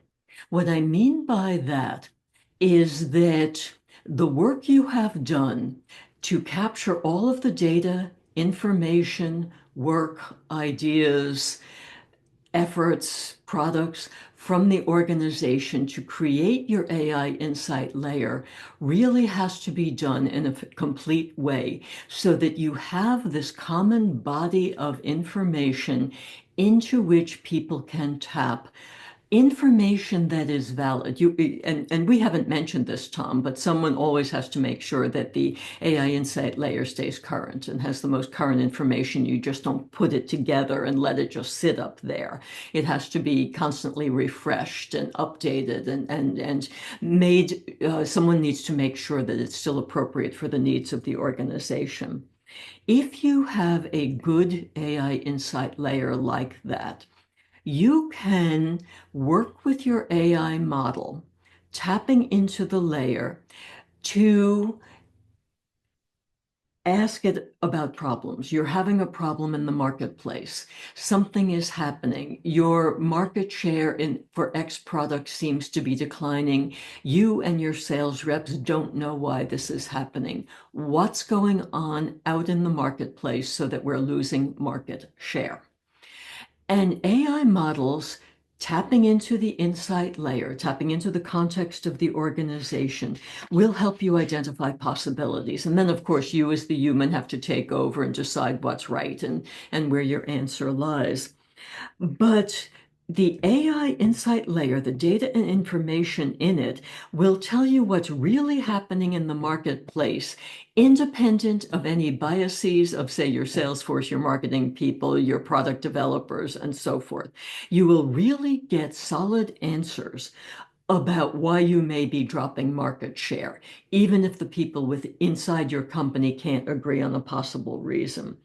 What I mean by that is that the work you have done to capture all of the data, information, work, ideas, efforts, products from the organization to create your AI insight layer really has to be done in a complete way so that you have this common body of information into which people can tap information that is valid. And we haven't mentioned this, Tom, but someone always has to make sure that the AI insight layer stays current and has the most current information. You just don't put it together and let it just sit up there. It has to be constantly refreshed and updated and made. Someone needs to make sure that it's still appropriate for the needs of the organization. If you have a good AI insight layer like that, you can work with your AI model, tapping into the layer to ask it about problems. You're having a problem in the marketplace. Something is happening. Your market share for X product seems to be declining. You and your sales reps don't know why this is happening. What's going on out in the marketplace so that we're losing market share? And AI models tapping into the insight layer, tapping into the context of the organization, will help you identify possibilities. And then, of course, you as the human have to take over and decide what's right and where your answer lies. But the AI insight layer, the data and information in it, will tell you what's really happening in the marketplace, independent of any biases of, say, your sales force, your marketing people, your product developers, and so forth. You will really get solid answers about why you may be dropping market share, even if the people inside your company can't agree on a possible reason.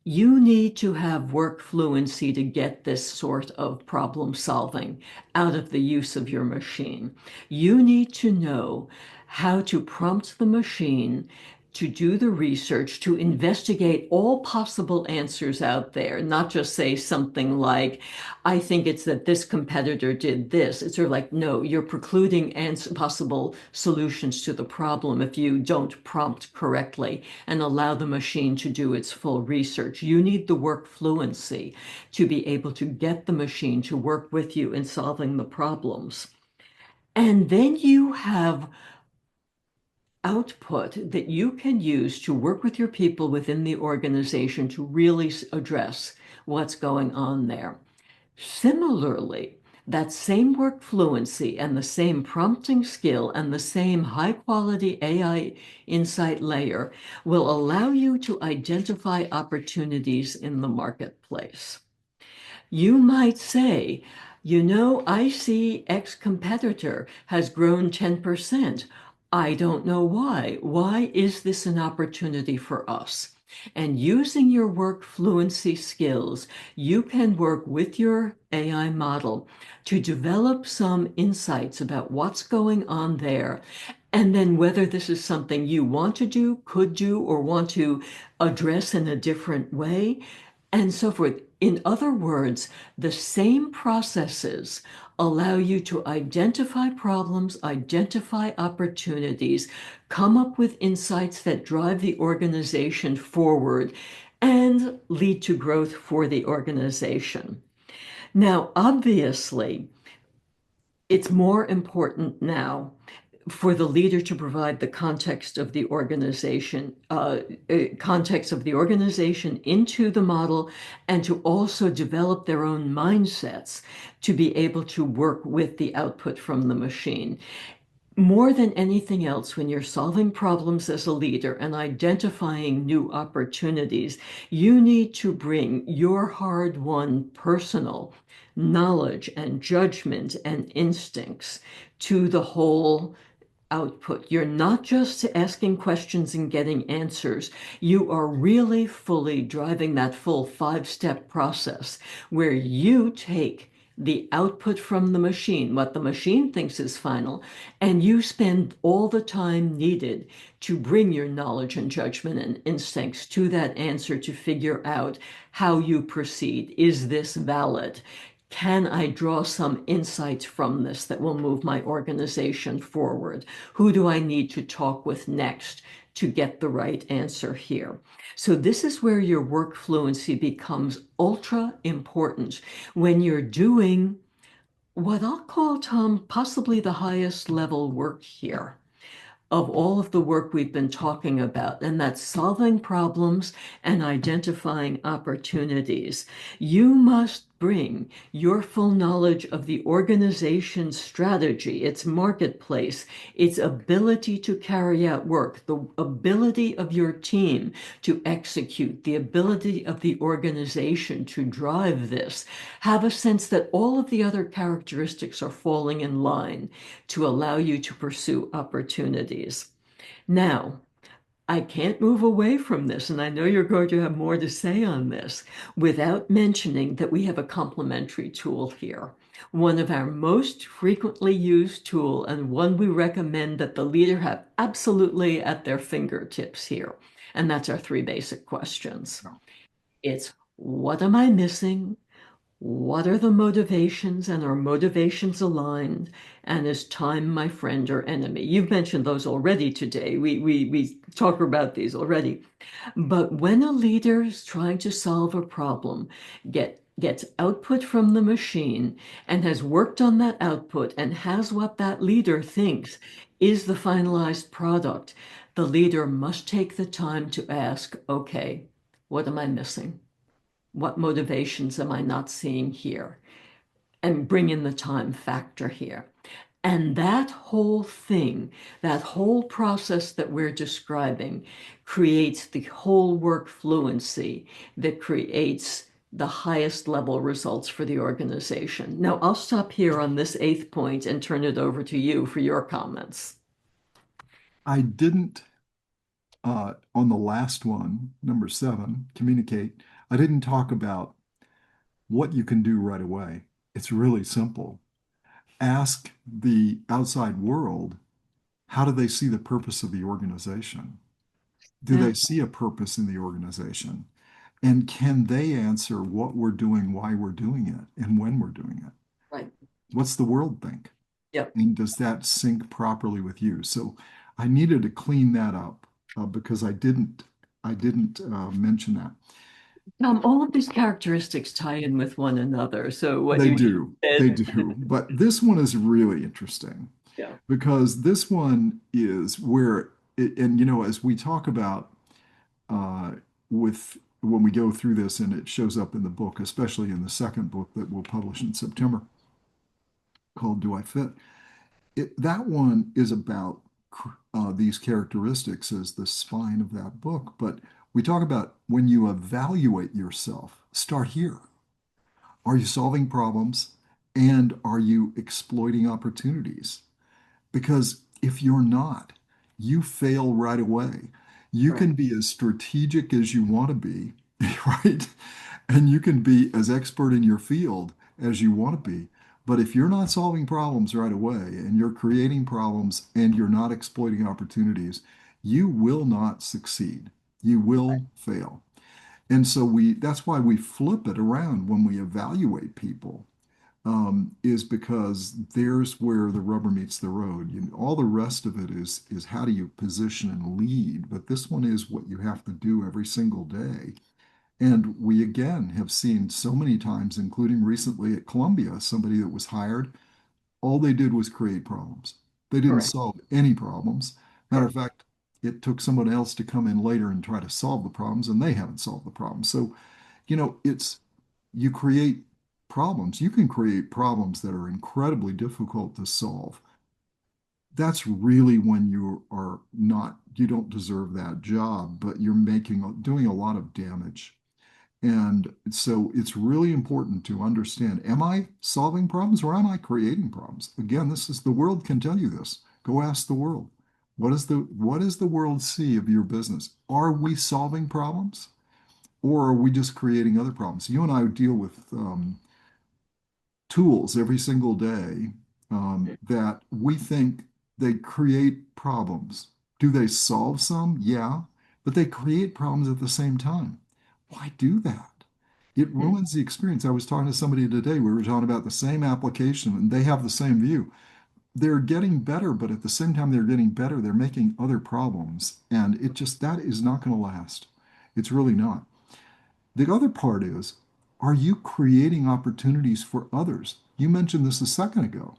You need to have work fluency to get this sort of problem solving out of the use of your machine. You need to know how to prompt the machine to do the research, to investigate all possible answers out there, not just say something like, I think it's that this competitor did this. It's sort of like, no, you're precluding possible solutions to the problem if you don't prompt correctly and allow the machine to do its full research. You need the work fluency to be able to get the machine to work with you in solving the problems. And then you have output that you can use to work with your people within the organization to really address what's going on there. Similarly, that same work fluency and the same prompting skill and the same high quality AI insight layer will allow you to identify opportunities in the marketplace. You might say, I see X competitor has grown 10%. I don't know why. Why is this an opportunity for us? And using your work fluency skills, you can work with your AI model to develop some insights about what's going on there. And then whether this is something you want to do, could do, or want to address in a different way, and so forth. In other words, the same processes allow you to identify problems, identify opportunities, come up with insights that drive the organization forward and lead to growth for the organization. Now, obviously, it's more important now for the leader to provide the context of the organization into the model, and to also develop their own mindsets to be able to work with the output from the machine. More than anything else, when you're solving problems as a leader and identifying new opportunities, you need to bring your hard-won personal knowledge and judgment and instincts to the whole output. You're not just asking questions and getting answers. You are really fully driving that full five-step process where you take the output from the machine, what the machine thinks is final, and you spend all the time needed to bring your knowledge and judgment and instincts to that answer to figure out how you proceed. Is this valid? Can I draw some insights from this that will move my organization forward? Who do I need to talk with next to get the right answer here? So this is where your work fluency becomes ultra important when you're doing what I'll call, Tom, possibly the highest level work here of all of the work we've been talking about, and that's solving problems and identifying opportunities. You must bring your full knowledge of the organization's strategy, its marketplace, its ability to carry out work, the ability of your team to execute, the ability of the organization to drive this. Have a sense that all of the other characteristics are falling in line to allow you to pursue opportunities. Now, I can't move away from this, and I know you're going to have more to say on this, without mentioning that we have a complementary tool here. One of our most frequently used tool, and one we recommend that the leader have absolutely at their fingertips here, and that's our three basic questions. It's, what am I missing? What are the motivations, and are motivations aligned? And is time my friend or enemy? You've mentioned those already today. We talk about these already. But when a leader is trying to solve a problem, gets output from the machine and has worked on that output and has what that leader thinks is the finalized product, the leader must take the time to ask, okay, what am I missing? What motivations am I not seeing here? And bring in the time factor here. And that whole thing, that whole process that we're describing creates the whole work fluency that creates the highest level results for the organization. Now, I'll stop here on this eighth point and turn it over to you for your comments. I didn't, on the last one, number 7, communicate, I didn't talk about what you can do right away. It's really simple. Ask the outside world, how do they see the purpose of the organization? Do Yeah, they see a purpose in the organization? And can they answer what we're doing, why we're doing it, and when we're doing it? right. What's the world think? Yep. And does that sync properly with you? So I needed to clean that up because I didn't mention that. All of these characteristics tie in with one another. So what They you just do, they said, do. But this one is really interesting yeah. because this one is where, and as we talk about uh, with when we go through this, and it shows up in the book, especially in the second book that we'll publish in September called Do I Fit? That one is about these characteristics as the spine of that book. But we talk about when you evaluate yourself, start here. Are you solving problems? And are you exploiting opportunities? Because if you're not, you fail right away. You Correct. can be as strategic as you want to be, right? And you can be as expert in your field as you want to be. But if you're not solving problems right away and you're creating problems and you're not exploiting opportunities, you will not succeed. You will fail. And so that's why we flip it around when we evaluate people, is because there's where the rubber meets the road. All the rest of it is how do you position and lead, but this one is what you have to do every single day. And we again have seen so many times, including recently at Columbia, somebody that was hired, all they did was create problems. They didn't Correct. solve any problems. Matter of Correct. fact, it took someone else to come in later and try to solve the problems, and they haven't solved the problem. So, it's you create problems. You can create problems that are incredibly difficult to solve. That's really when you are not, you don't deserve that job, but you're doing a lot of damage. And so it's really important to understand, am I solving problems or am I creating problems? Again, this is the world can tell you this. Go ask the world. What does the world see of your business? Are we solving problems or are we just creating other problems? You and I deal with tools every single day that we think they create problems. Do they solve some? Yeah, but they create problems at the same time. Why do that? It Mhm. ruins the experience. I was talking to somebody today. We were talking about the same application and they have the same view. They're getting better, but at the same time they're getting better, they're making other problems. And that is not going to last. It's really not. The other part is, are you creating opportunities for others? You mentioned this a second ago.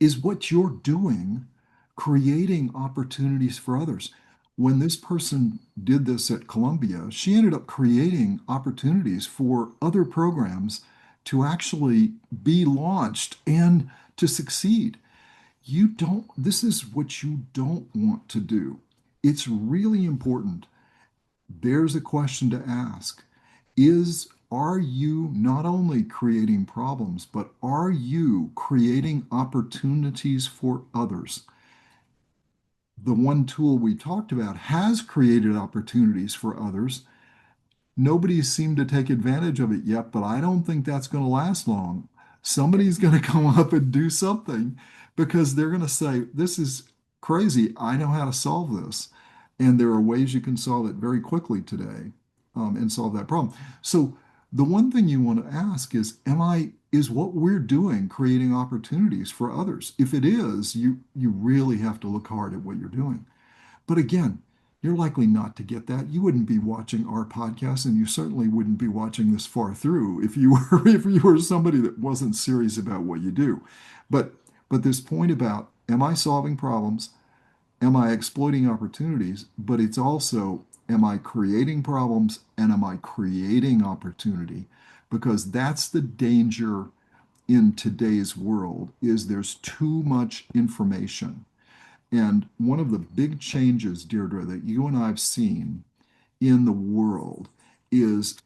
Is what you're doing creating opportunities for others? When this person did this at Columbia, she ended up creating opportunities for other programs to actually be launched and to succeed. This is what you don't want to do. It's really important. There's a question to ask. Are you not only creating problems, but are you creating opportunities for others? The one tool we talked about has created opportunities for others. Nobody's seemed to take advantage of it yet, but I don't think that's going to last long. Somebody's going to come up and do something because they're going to say, this is crazy. I know how to solve this. And there are ways you can solve it very quickly today, and solve that problem. So the one thing you want to ask is what we're doing creating opportunities for others? If it is, you really have to look hard at what you're doing. But again, you're likely not to get that. You wouldn't be watching our podcast, and you certainly wouldn't be watching this far through if you were if you were somebody that wasn't serious about what you do. But this point about, am I solving problems? Am I exploiting opportunities? But it's also, am I creating problems and am I creating opportunity? Because that's the danger in today's world is there's too much information. And one of the big changes, Deirdre, that you and I have seen in the world is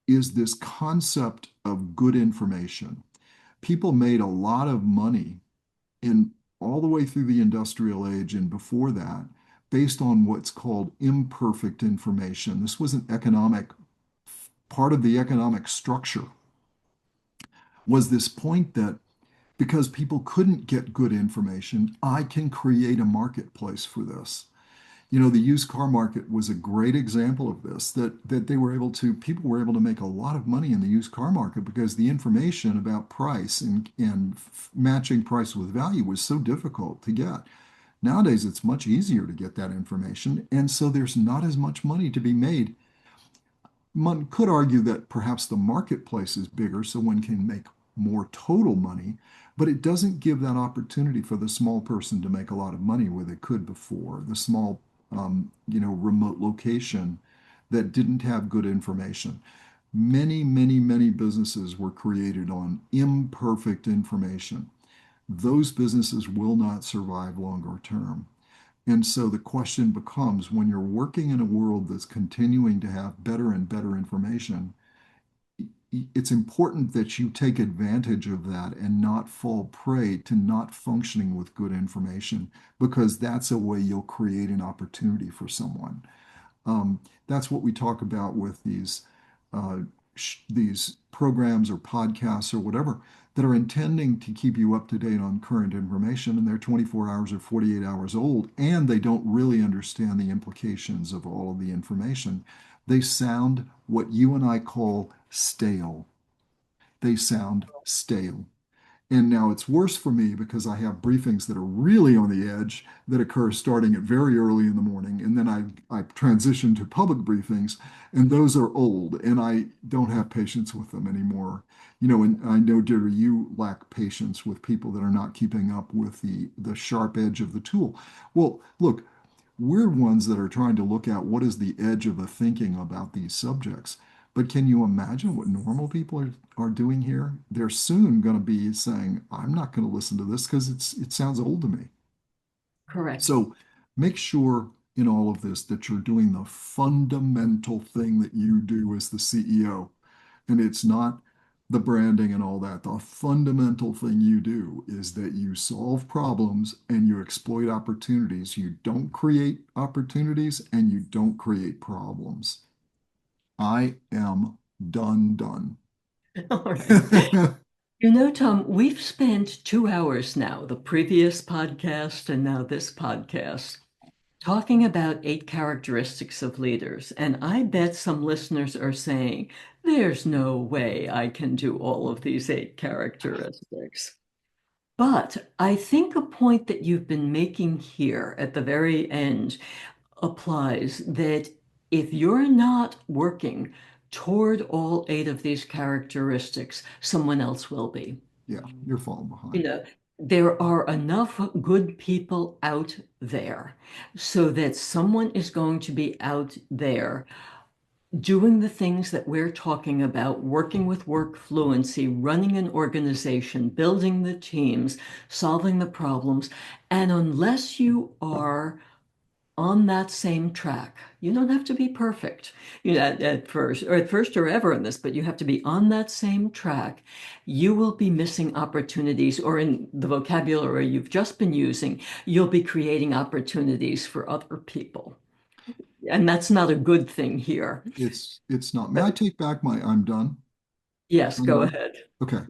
this concept of good information. People made a lot of money in all the way through the industrial age and before that based on what's called imperfect information. This was an economic part of the economic structure, was this point that because people couldn't get good information, I can create a marketplace for this. The used car market was a great example of this, that people were able to make a lot of money in the used car market because the information about price and matching price with value was so difficult to get. Nowadays, it's much easier to get that information, and so there's not as much money to be made. One could argue that perhaps the marketplace is bigger, so one can make more total money, but it doesn't give that opportunity for the small person to make a lot of money where they could before. The small, remote location that didn't have good information. Many, many, many businesses were created on imperfect information. Those businesses will not survive longer term. And so the question becomes, when you're working in a world that's continuing to have better and better information, it's important that you take advantage of that and not fall prey to not functioning with good information, because that's a way you'll create an opportunity for someone. That's what we talk about with uh, these programs or podcasts or whatever that are intending to keep you up to date on current information, and they're 24 hours or 48 hours old, and they don't really understand the implications of all of the information. They sound what you and I call stale. They sound stale. And now it's worse for me because I have briefings that are really on the edge that occur starting at very early in the morning. And then I transition to public briefings, and those are old, and I don't have patience with them anymore. And I know, Deirdre, you lack patience with people that are not keeping up with the sharp edge of the tool. Well, look, we're ones that are trying to look at what is the edge of the thinking about these subjects. But can you imagine what normal people are doing here? They're soon going to be saying, I'm not going to listen to this because it sounds old to me. Correct. So make sure in all of this that you're doing the fundamental thing that you do as the CEO. And it's not the branding and all that. The fundamental thing you do is that you solve problems and you exploit opportunities. You don't create opportunities and you don't create problems. I am done. All right. You know, Tom, we've spent 2 hours now, the previous podcast and now this podcast, talking about 8 characteristics of leaders. And I bet some listeners are saying, there's no way I can do all of these 8 characteristics. But I think a point that you've been making here at the very end applies that if you're not working toward all 8 of these characteristics, someone else will be. Yeah, you're falling You behind. know, there are enough good people out there so that someone is going to be out there doing the things that we're talking about, working with work fluency, running an organization, building the teams, solving the problems. And unless you are on that same track. You don't have to be perfect, at first or ever in this, but you have to be on that same track. You will be missing opportunities, or in the vocabulary you've just been using, you'll be creating opportunities for other people. And that's not a good thing here. It's not. May I But take back my I'm done? yes, I'm go done. ahead. Okay.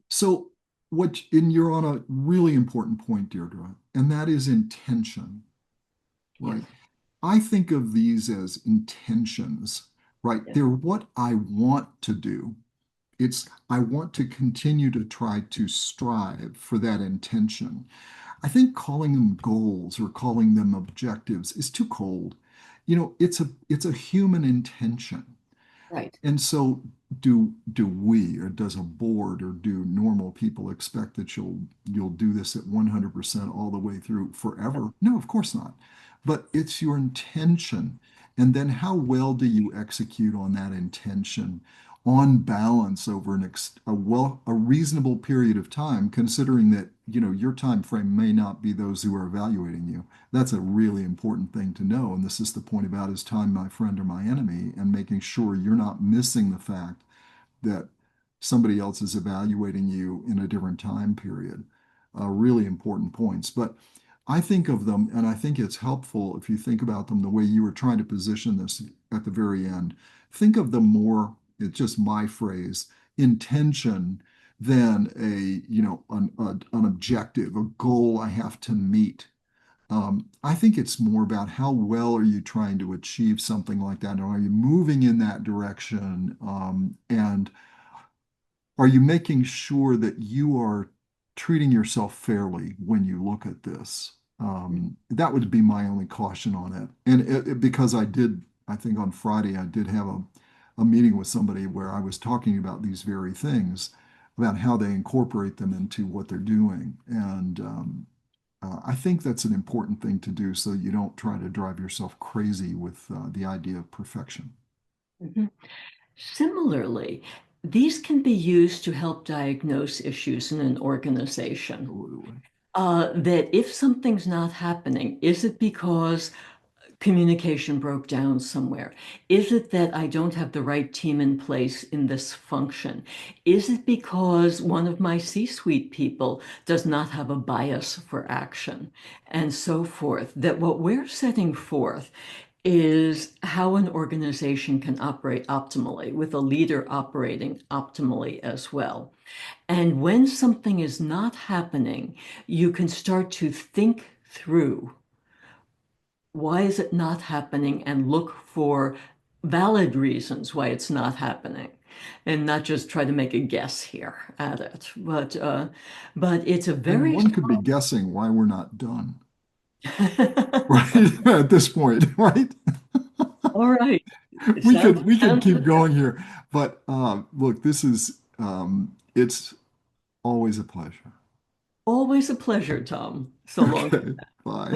So and you're on a really important point, Deirdre, and that is intention, Yes, right? I think of these as intentions, right? yes, They're what I want to do. It's I want to continue to try to strive for that intention. I think calling them goals or calling them objectives is too cold. It's a human intention. right. And so do we, or does a board, or do normal people expect that you'll do this at 100% all the way through forever? No, of course not. But it's your intention. And then how well do you execute on that intention on balance over a reasonable period of time, considering that, your time frame may not be those who are evaluating you. That's a really important thing to know. And this is the point about is time my friend or my enemy, and making sure you're not missing the fact that somebody else is evaluating you in a different time period. Really important points. But I think of them, and I think it's helpful if you think about them the way you were trying to position this at the very end. Think of them more, it's just my phrase, intention than an objective, a goal I have to meet. I think it's more about how well are you trying to achieve something like that, and are you moving in that direction? And are you making sure that you are treating yourself fairly when you look at this? That would be my only caution on it. And because I think on Friday, I did have a meeting with somebody where I was talking about these very things, about how they incorporate them into what they're doing. And I think that's an important thing to do so you don't try to drive yourself crazy with the idea of perfection. Mhm. Similarly, these can be used to help diagnose issues in an organization. Absolutely. That if something's not happening, is it because communication broke down somewhere? Is it that I don't have the right team in place in this function? Is it because one of my C-suite people does not have a bias for action and so forth? That what we're setting forth is how an organization can operate optimally, with a leader operating optimally as well. And when something is not happening, you can start to think through why is it not happening and look for valid reasons why it's not happening and not just try to make a guess here at it. But it's a And very one could be guessing why we're not done, right? At this point, right? all right. It We could sounds keep going here, but look, this is it's always a pleasure. always a pleasure, Tom. So long. Okay, bye.